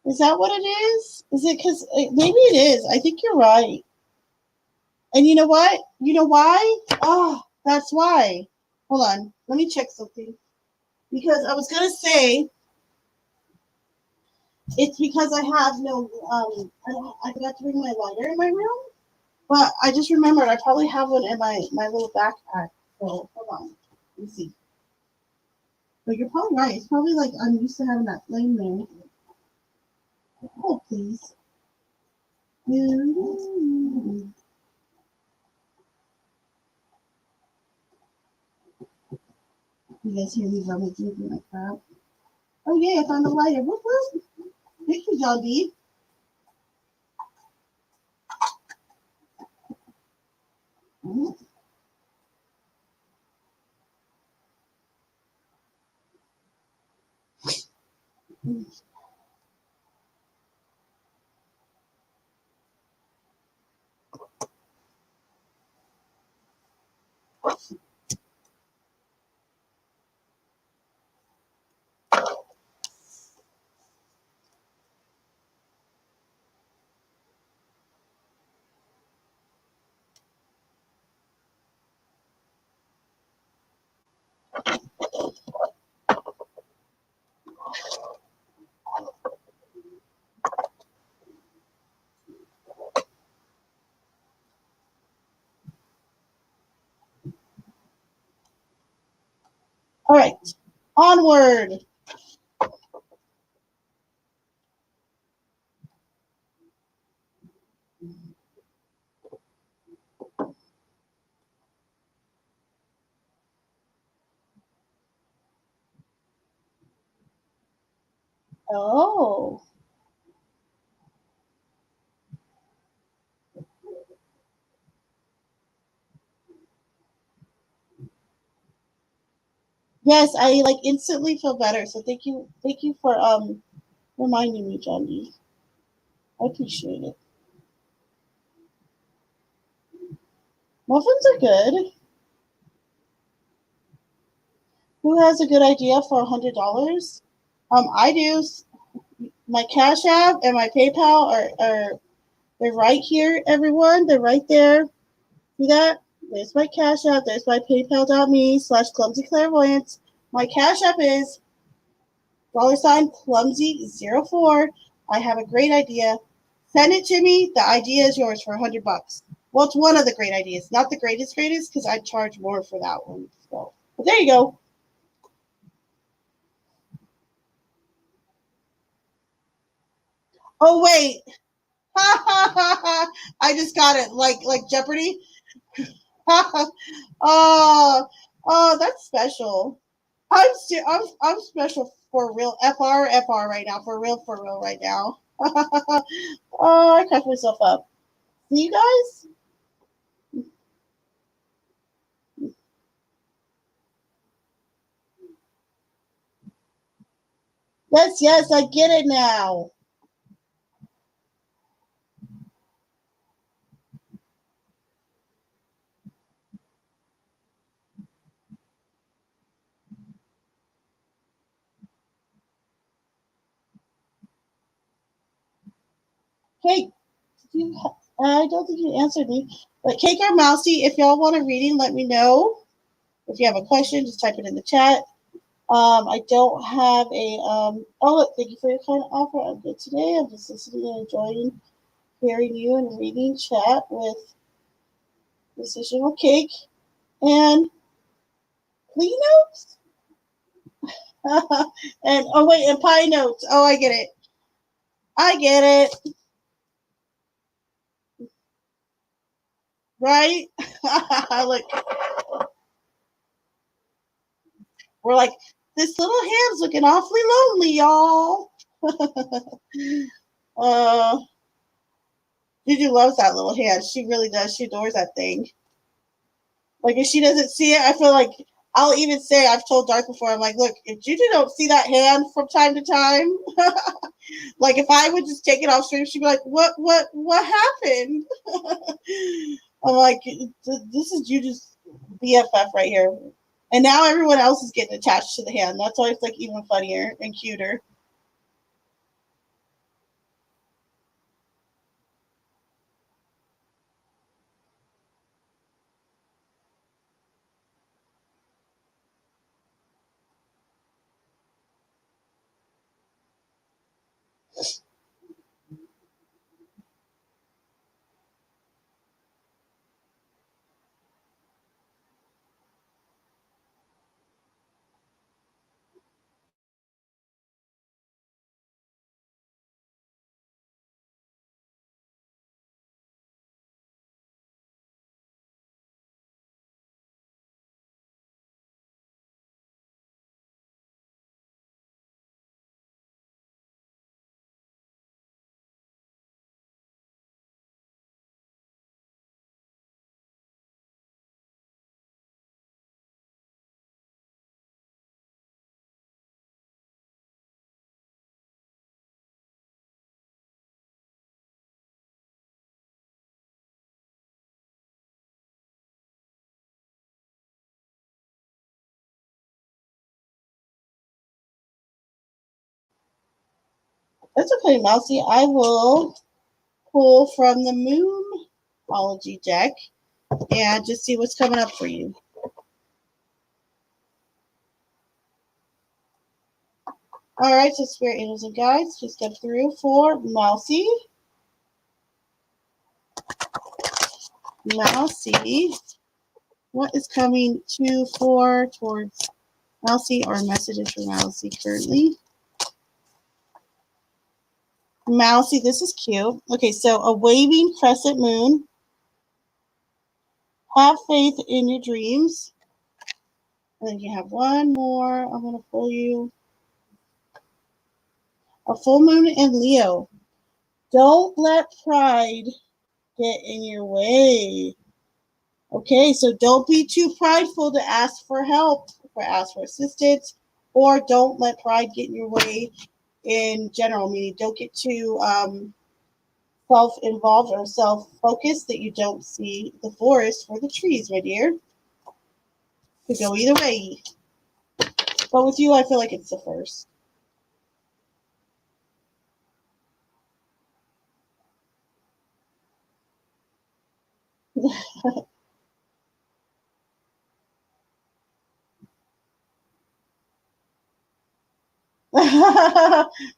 Is that what it is? Is it because maybe it is? I think you're right. And you know what? You know why? Oh, that's why. Hold on. Let me check something. Because I was gonna say it's because I have no I forgot to bring my lighter in my room. But I just remembered I probably have one in my little backpack. So hold on. Let me see. But you're probably right. It's probably like I'm used to having that flame there. Oh please. You guys hear me rummaging through my crap? Oh yeah, I found a lighter. Whoop whoop. Thank you, John B. All right, onward. Oh. Yes, I like instantly feel better. So thank you for reminding me, John B. I appreciate it. Muffins are good. Who has a good idea for $100? I do. My Cash App and my PayPal are they're right here, everyone. They're right there. See that? There's my Cash App. There's my PayPal.me/clumsy clairvoyance. My Cash App is $clumsy04. I have a great idea. Send it to me. The idea is yours for $100. Well, it's one of the great ideas, not the greatest, because I'd charge more for that one. So, but there you go. Oh wait, I just got it. Like Jeopardy. Oh, oh, that's special. I'm special for real. FR right now. For real right now. Oh, I cracked myself up. See you guys? Yes, yes, I get it now. Hey, you, I don't think you answered me. But Cake or Mousy, if y'all want a reading, let me know. If you have a question, just type it in the chat. I don't have a oh, thank you for your kind offer. I'm good today. I'm just listening and enjoying hearing you and reading chat with Decisional Cake and Clean Notes. And oh wait, and Pie Notes. Oh, I get it. I get it. Right? Like we're like this little hand's looking awfully lonely, y'all. uh, Juju loves that little hand. She really does. She adores that thing. Like if she doesn't see it, I feel like I'll even say I've told Dark before. I'm like, look, if Juju don't see that hand from time to time, like if I would just take it off stream, she'd be like, what happened? I'm like, this is Juju's BFF right here. And now everyone else is getting attached to the hand. That's why it's like even funnier and cuter. That's okay, Mousy. I will pull from the Moonology deck and just see what's coming up for you. All right, so Spirit Angels and Guides, just step through for Mousy. Mousy, what is coming to for towards Mousy or messages for Mousy currently? Mousy, this is cute. Okay, so a waving crescent moon. Have faith in your dreams. And then you have one more. I'm going to pull you. A full moon in Leo. Don't let pride get in your way. Okay, so don't be too prideful to ask for help, or ask for assistance, or don't let pride get in your way in general, meaning don't get too self involved or self focused that you don't see the forest for the trees, my dear. Could go either way. But with you, I feel like it's the first.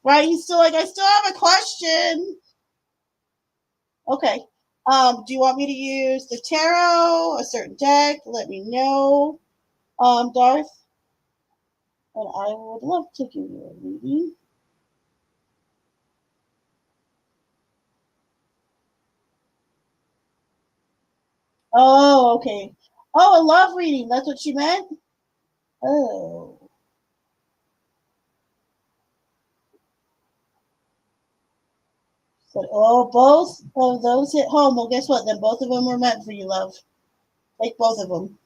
Right? He's still like, I still have a question. Okay. Do you want me to use the tarot, a certain deck? Let me know, Darth, and I would love to give you a reading. Oh, okay. Oh, a love reading. That's what she meant? Oh. So, oh, both of those hit home. Well, guess what? Then both of them were meant for you, love. Take both of them.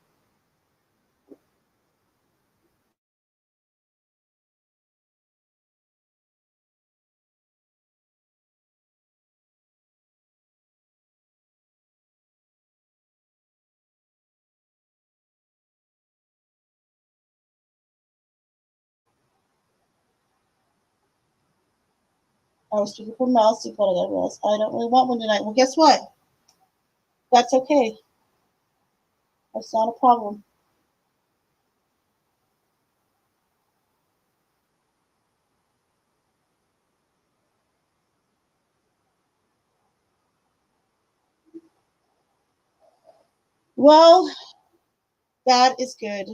I was speaking for mouse, but I got realize I don't really want one tonight. Well, guess what? That's okay. That's not a problem. Well, that is good.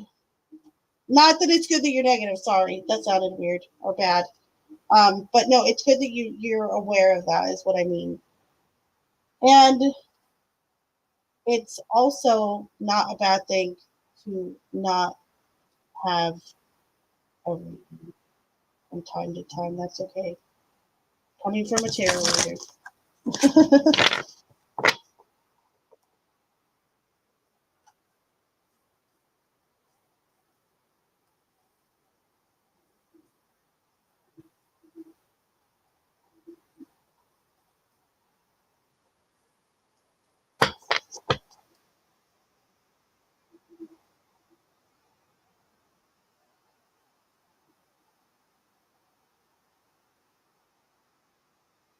Not that it's good that you're negative. Sorry, that sounded weird or bad. But no, it's good that you're aware of that. Is what I mean. And it's also not a bad thing to not have a reading from time to time. That's okay. Coming from a tarot reader.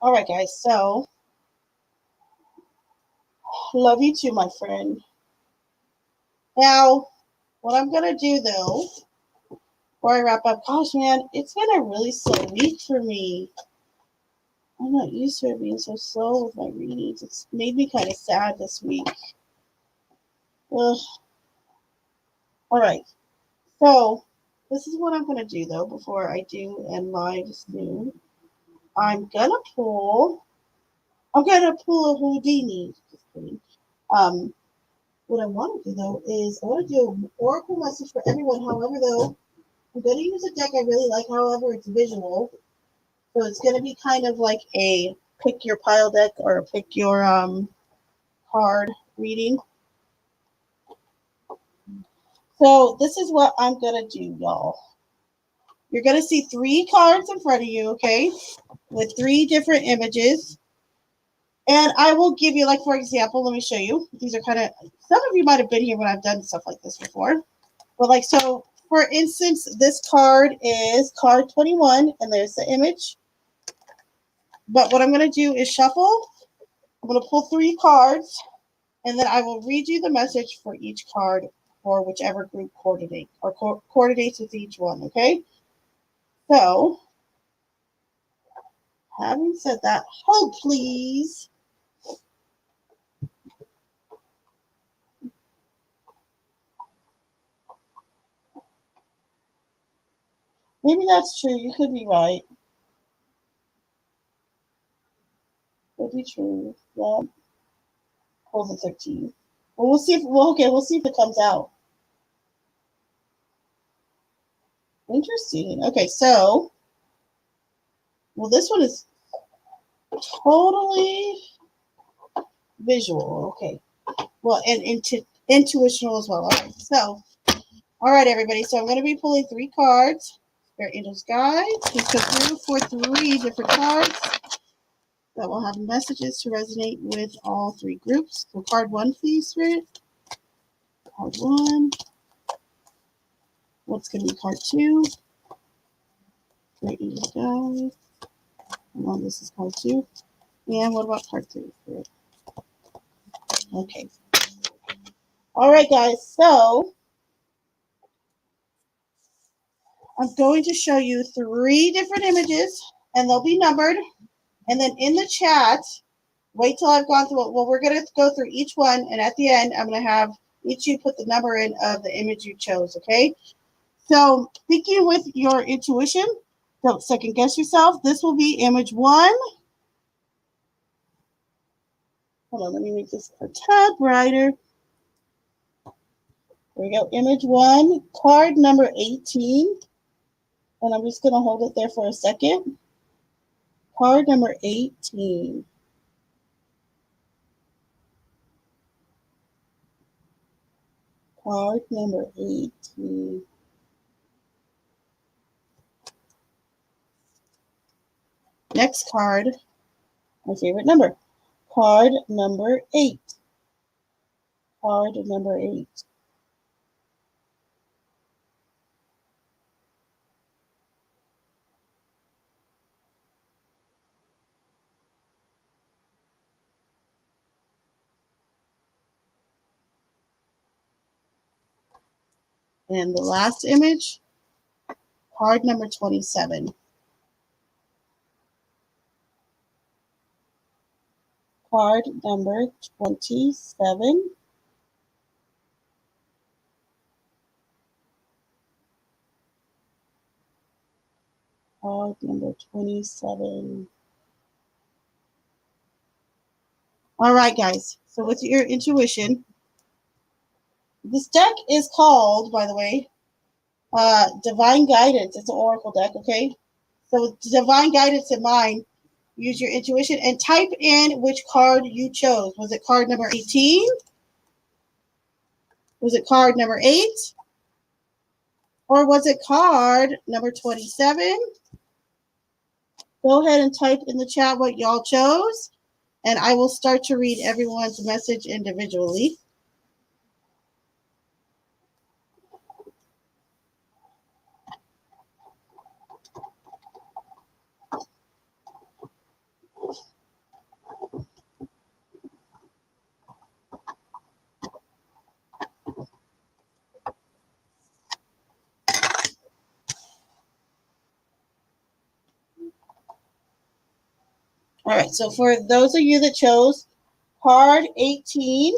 All right, guys. So love you too, my friend. Now, what I'm gonna do though, before I wrap up, gosh, man, it's been a really slow week for me. I'm not used to it being so slow with my readings. It's made me kind of sad this week. Ugh. All right. So this is what I'm gonna do though before I do end live soon. I'm gonna pull. I'm gonna pull a Houdini. Just kidding. Um, what I want to do though is I want to do an oracle message for everyone. However, though, I'm gonna use a deck I really like. However, it's visual, so it's gonna be kind of like a pick your pile deck or pick your card reading. So this is what I'm gonna do, y'all. You're gonna see three cards in front of you, okay, with three different images. And I will give you, like, for example, let me show you. These are kind of, some of you might have been here when I've done stuff like this before. But, like, so, for instance, this card is card 21, and there's the image. But what I'm going to do is shuffle. I'm going to pull three cards, and then I will read you the message for each card for whichever group coordinate or coordinates with each one, okay? So, having said that, hold please. Maybe that's true. You could be right. Could be true. Yeah. Pulls a 13. Well, we'll see if, well, okay, we'll see if it comes out. Interesting. Okay, so, well, this one is totally visual. Okay. Well, and intuitional as well. All right. So, all right, everybody. So I'm going to be pulling three cards. Spirit Angels Guides. Please go through for three different cards that will have messages to resonate with all three groups. So card one, please, Spirit. Card one. What's going to be card two? Spirit Angels Guides. Well, this is card two. And what about card three, Spirit? Okay. All right, guys. So I'm going to show you three different images, and they'll be numbered. And then in the chat, wait till I've gone through it. Well, we're going to go through each one, and at the end, I'm going to have each you put the number in of the image you chose, okay? So thinking with your intuition, don't second guess yourself. This will be image one. Hold on, let me make this a tad brighter. Here we go. Image 1, card number 18. And I'm just going to hold it there for a second. Card number 18. Card number 18. Next card, my favorite number. Card number 8. Card number 8. And the last image, card number 27. Card number 27. Card number 27. All right, guys. So with your intuition, this deck is called, by the way, Divine Guidance. It's an oracle deck, okay? So with Divine Guidance in mind, use your intuition and type in which card you chose. Was it card number 18? Was it card number 8? Or was it card number 27? Go ahead and type in the chat what y'all chose, and I will start to read everyone's message individually. All right, so for those of you that chose card 18,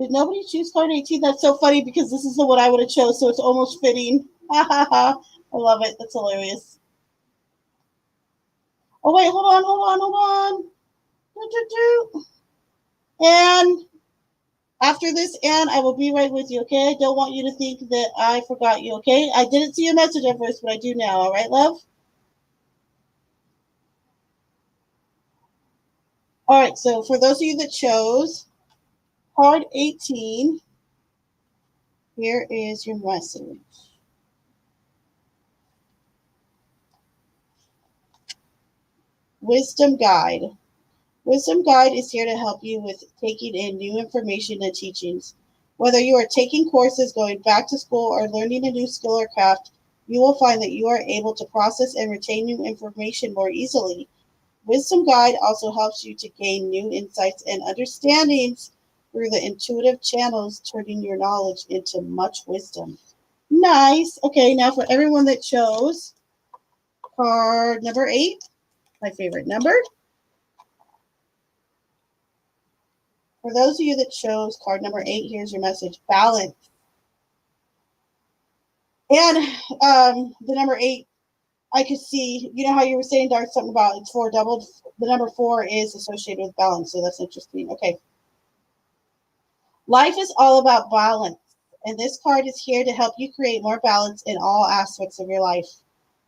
did nobody choose card 18? That's so funny because this is the one I would have chose, so it's almost fitting. I love it. That's hilarious. Oh, wait, hold on. And after this, Anne, I will be right with you, okay? I don't want you to think that I forgot you, okay? I didn't see your message at first, but I do now, all right, love? All right, so for those of you that chose card 18, here is your message. Wisdom Guide. Wisdom Guide is here to help you with taking in new information and teachings. Whether you are taking courses, going back to school, or learning a new skill or craft, you will find that you are able to process and retain new information more easily. Wisdom Guide also helps you to gain new insights and understandings through the intuitive channels, turning your knowledge into much wisdom. Nice. Okay, now for everyone that chose card number 8, my favorite number. For those of you that chose card number 8, here's your message: balance. And the number 8, I could see, you know how you were saying, Dark, something about it's 4 doubled. The number 4 is associated with balance, so that's interesting. Okay. Life is all about balance, and this card is here to help you create more balance in all aspects of your life.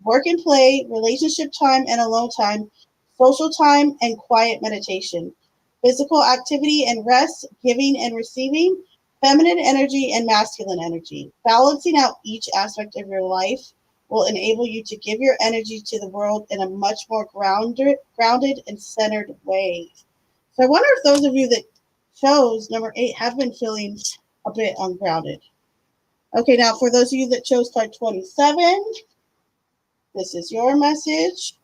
Work and play, relationship time and alone time, social time and quiet meditation, physical activity and rest, giving and receiving, feminine energy and masculine energy. Balancing out each aspect of your life will enable you to give your energy to the world in a much more grounded and centered way. So I wonder if those of you that chose number 8 have been feeling a bit ungrounded. Okay, now for those of you that chose card 27, this is your message.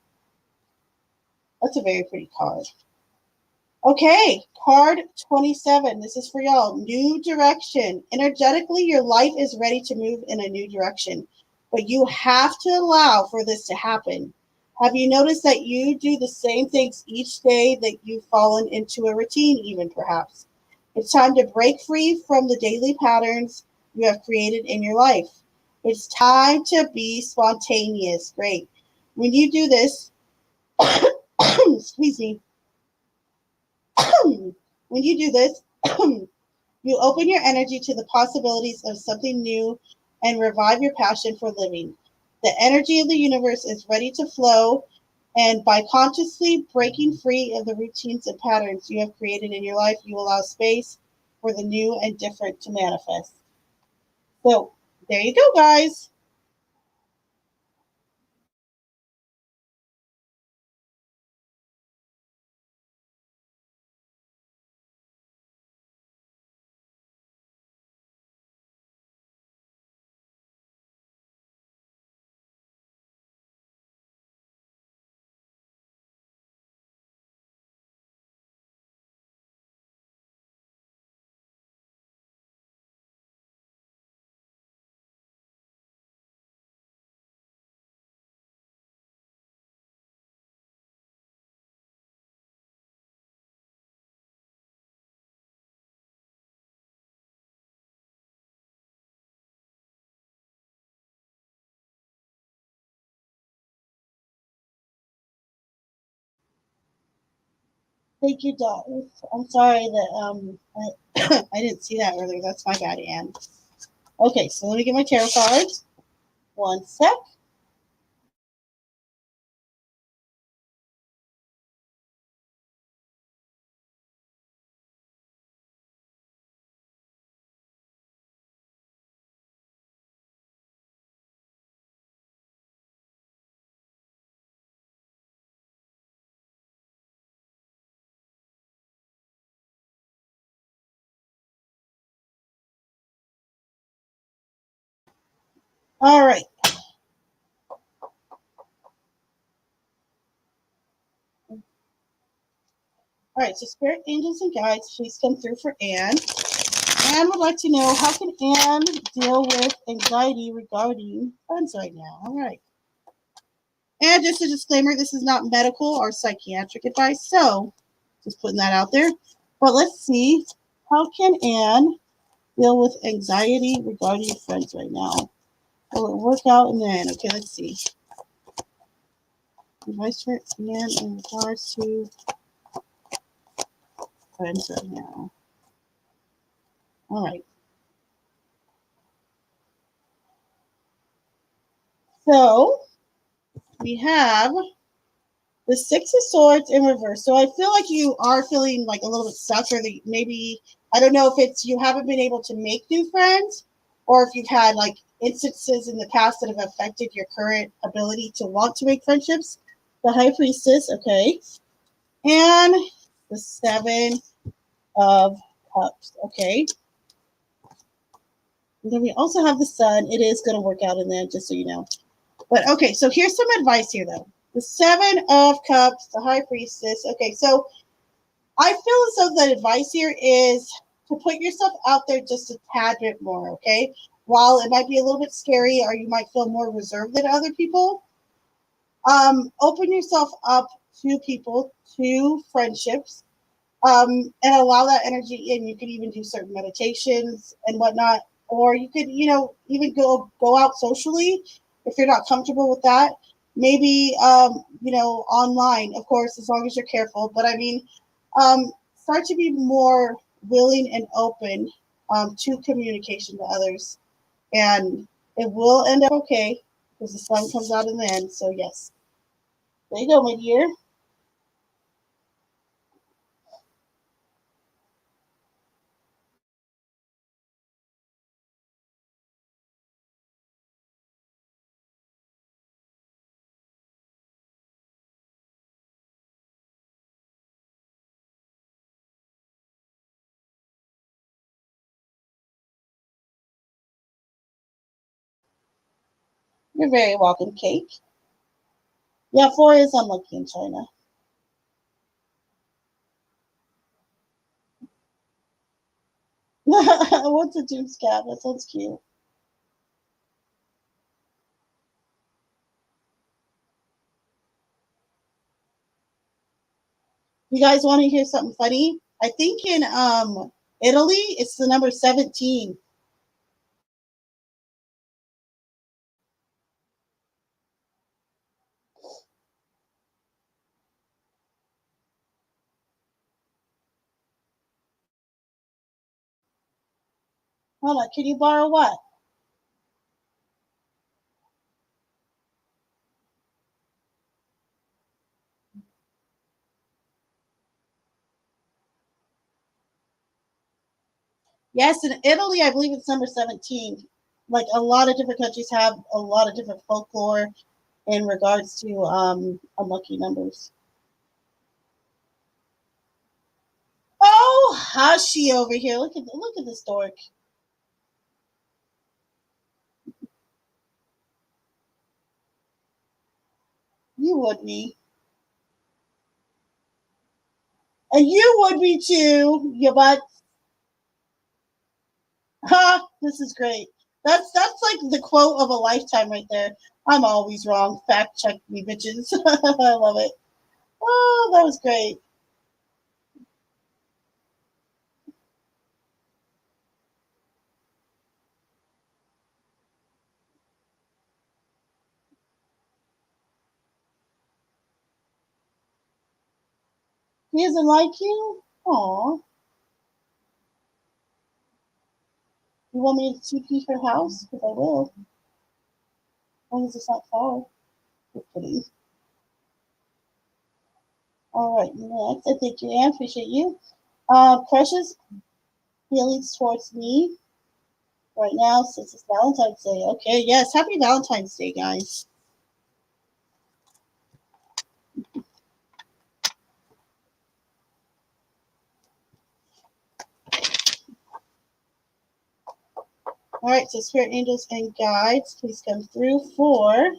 That's a very pretty card. Okay, card 27. This is for y'all. New direction. Energetically, your life is ready to move in a new direction, but you have to allow for this to happen. Have you noticed that you do the same things each day, that you've fallen into a routine, even perhaps? It's time to break free from the daily patterns you have created in your life. It's time to be spontaneous. Great. When you do this, excuse me, when you do this, You open your energy to the possibilities of something new and revive your passion for living. The energy of the universe is ready to flow, and by consciously breaking free of the routines and patterns you have created in your life, you allow space for the new and different to manifest. So, there you go, guys. Thank you, Doris. I'm sorry that I didn't see that earlier. That's my bad, Anne. Okay, so let me get my tarot cards. One sec. All right. All right, so spirit angels and guides, please come through for Anne. Anne would like to know, how can Anne deal with anxiety regarding funds right now? All right. And just a disclaimer, this is not medical or psychiatric advice, so just putting that out there. But let's see, how can Anne deal with anxiety regarding friends right now? Will it work out in the end? Okay, let's see. Advice for Anne in regards to friends right now. All right. So we have the Six of Swords in reverse. So I feel like you are feeling like a little bit stuck, or maybe, I don't know if it's you haven't been able to make new friends, or if you've had like instances in the past that have affected your current ability to want to make friendships. The High Priestess, okay. And the Seven of Cups, okay. And then we also have the Sun. It is going to work out in there, just so you know. But okay, so here's some advice here, though. The Seven of Cups, the High Priestess. Okay, so I feel as though the advice here is to put yourself out there just a tad bit more, okay? While it might be a little bit scary, or you might feel more reserved than other people, open yourself up to people, to friendships, and allow that energy in. You could even do certain meditations and whatnot, or you could, even go out socially if you're not comfortable with that. Maybe, online, of course, as long as you're careful. But I mean, start to be more willing and open to communication to others, and it will end up okay because the sun comes out in the end. So yes, there you go, my dear. You're very welcome, Kate. Yeah, 4 is unlucky in China. What's a Duke's cat? That sounds cute. You guys want to hear something funny? I think in Italy it's the number 17. Hold on. Can you borrow what? Yes, in Italy, I believe it's number 17. Like a lot of different countries have a lot of different folklore in regards to unlucky numbers. Oh, Hashi over here. Look at this dork. You would be. And you would be too, you butt. Ha! This is great. That's like the quote of a lifetime right there. I'm always wrong. Fact check me, bitches. I love it. Oh, that was great. He doesn't like you? Aw. You want me to TP her house? Because I will. As long as it's not far. Just kidding. All right, next. I thank you, Anne. Appreciate you. Precious feelings towards me right now since it's Valentine's Day. Okay, yes. Happy Valentine's Day, guys. All right, so spirit angels and guides, please come through for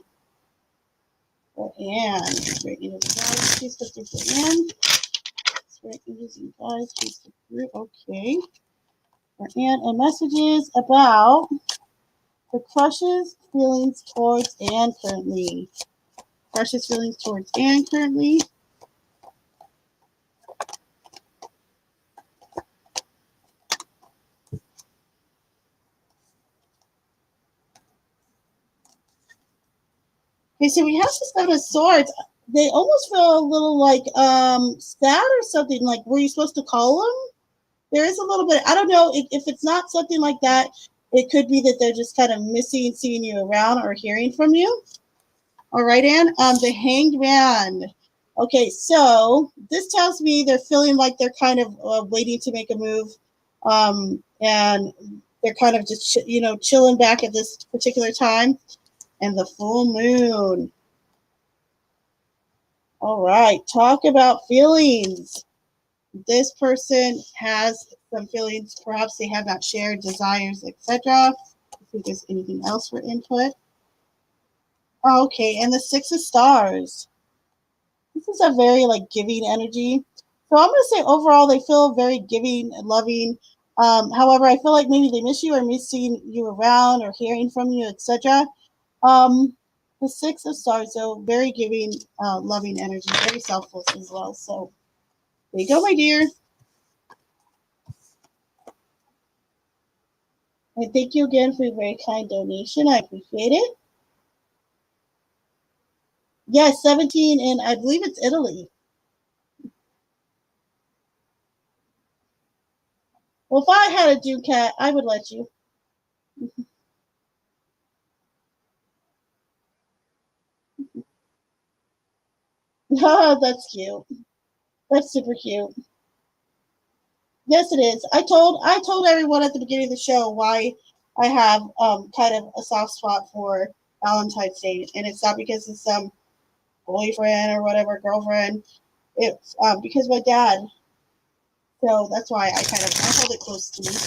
Anne. Spirit angels and guides, please come through for Anne. Spirit angels and guides, please come through. Okay. For Anne, and messages about the crush's feelings towards Anne currently. Crush's feelings towards Anne currently. Okay, so we have the Seven of Swords. They almost feel a little like sad or something. Like, were you supposed to call them? There is a little bit. I don't know if it's not something like that. It could be that they're just kind of missing seeing you around or hearing from you. All right, Anne. The Hanged Man. Okay, so this tells me they're feeling like they're kind of waiting to make a move, and they're kind of just chilling back at this particular time. And the full moon. All right, talk about feelings. This person has some feelings. Perhaps they have not shared desires, etc. If there's anything else for input. Okay, and the Six of Stars. This is a very like giving energy. So I'm going to say overall they feel very giving and loving. However, I feel like maybe they miss you or miss seeing you around or hearing from you, etc. Um, the Six of Stars, so very giving, loving energy, very selfless as well. So there you go, my dear. And thank you again for your very kind donation. I appreciate it. Yes, 17, and I believe it's Italy. Well, if I had a June cat, I would let you. Oh, that's cute. That's super cute. Yes, it is. I told everyone at the beginning of the show why I have kind of a soft spot for Valentine's Day, and it's not because it's some boyfriend or whatever girlfriend. It's because my dad. So that's why I hold it close to me.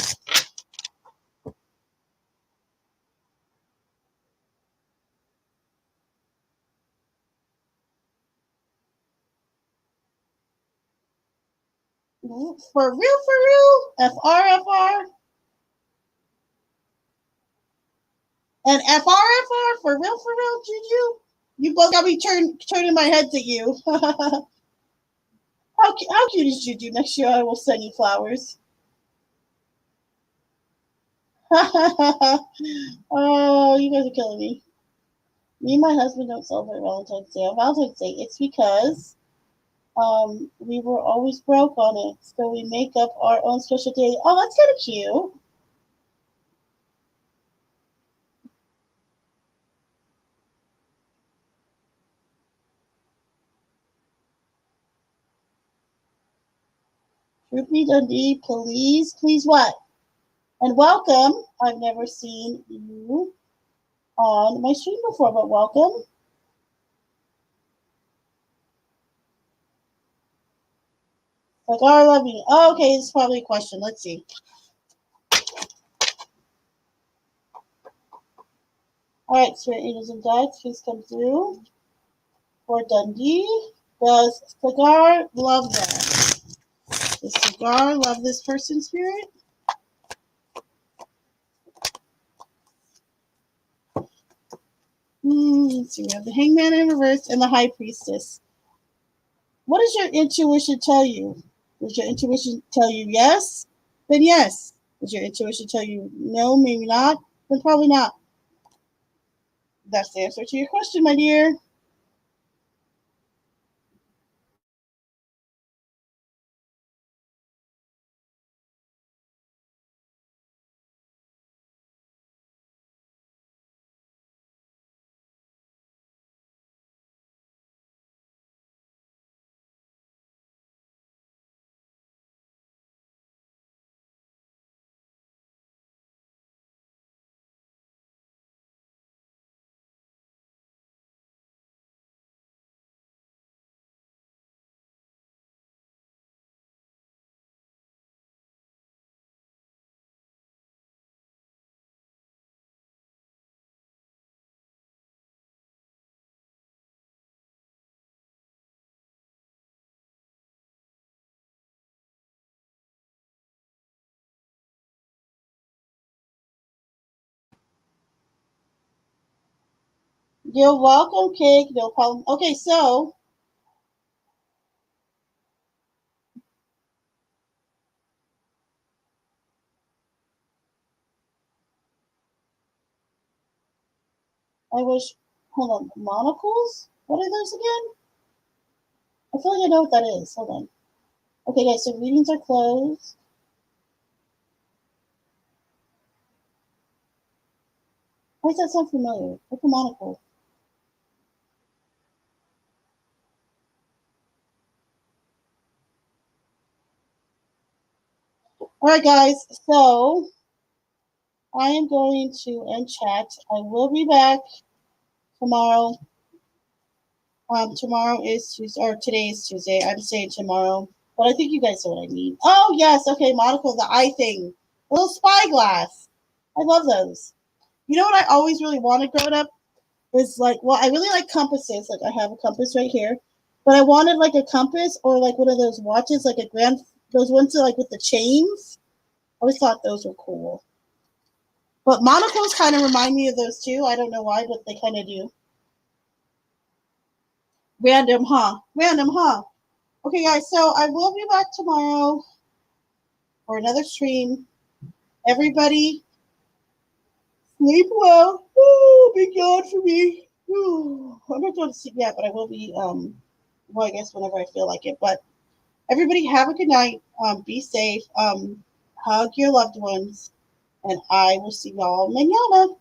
For real, FRFR and FRFR for real, Juju. You both got me turning my heads at you. How cute is Juju? Next year I will send you flowers. Oh, you guys are killing me. Me and my husband don't celebrate Valentine's Day. On Valentine's Day, it's because we were always broke on it, so we make up our own special day. Oh, that's kind of cute. Ruthie Dundee, please, please what? And welcome. I've never seen you on my stream before, but welcome. Like, oh, I love you. Oh, okay, this is probably a question. Let's see. All right, Spirit Angels and Guides, please come through. For Dundee, does Cigar love that? Does Cigar love this person, Spirit? Let's see, we have the Hangman in reverse and the High Priestess. What does your intuition tell you? Does your intuition tell you yes? Then yes. Does your intuition tell you no, maybe not? Then probably not. That's the answer to your question, my dear. You're welcome, Cake. No problem. Okay, so I wish. Hold on. Monocles? What are those again? I feel like I know what that is. Hold on. Okay, guys, so readings are closed. Why does that sound familiar? What's a monocle? All right, guys, so I am going to end chat. I will be back tomorrow. Tomorrow is Tuesday, or today is Tuesday. I'm saying tomorrow, but I think you guys know what I mean. Oh, yes, okay, monocle, the eye thing. A little spyglass. I love those. You know what I always really wanted growing up? Was like, well, I really like compasses. Like, I have a compass right here, but I wanted like a compass or like one of those watches, like a those ones that, like with the chains. I always thought those were cool. But monocles kind of remind me of those too. I don't know why, but they kind of do. Random, huh? Random, huh? Okay, guys, so I will be back tomorrow for another stream. Everybody, sleep well. Oh, be God for me. I'm not going to sleep yet, but I will be, well, I guess whenever I feel like it. But everybody, have a good night. Be safe. Hug your loved ones. And I will see y'all manana.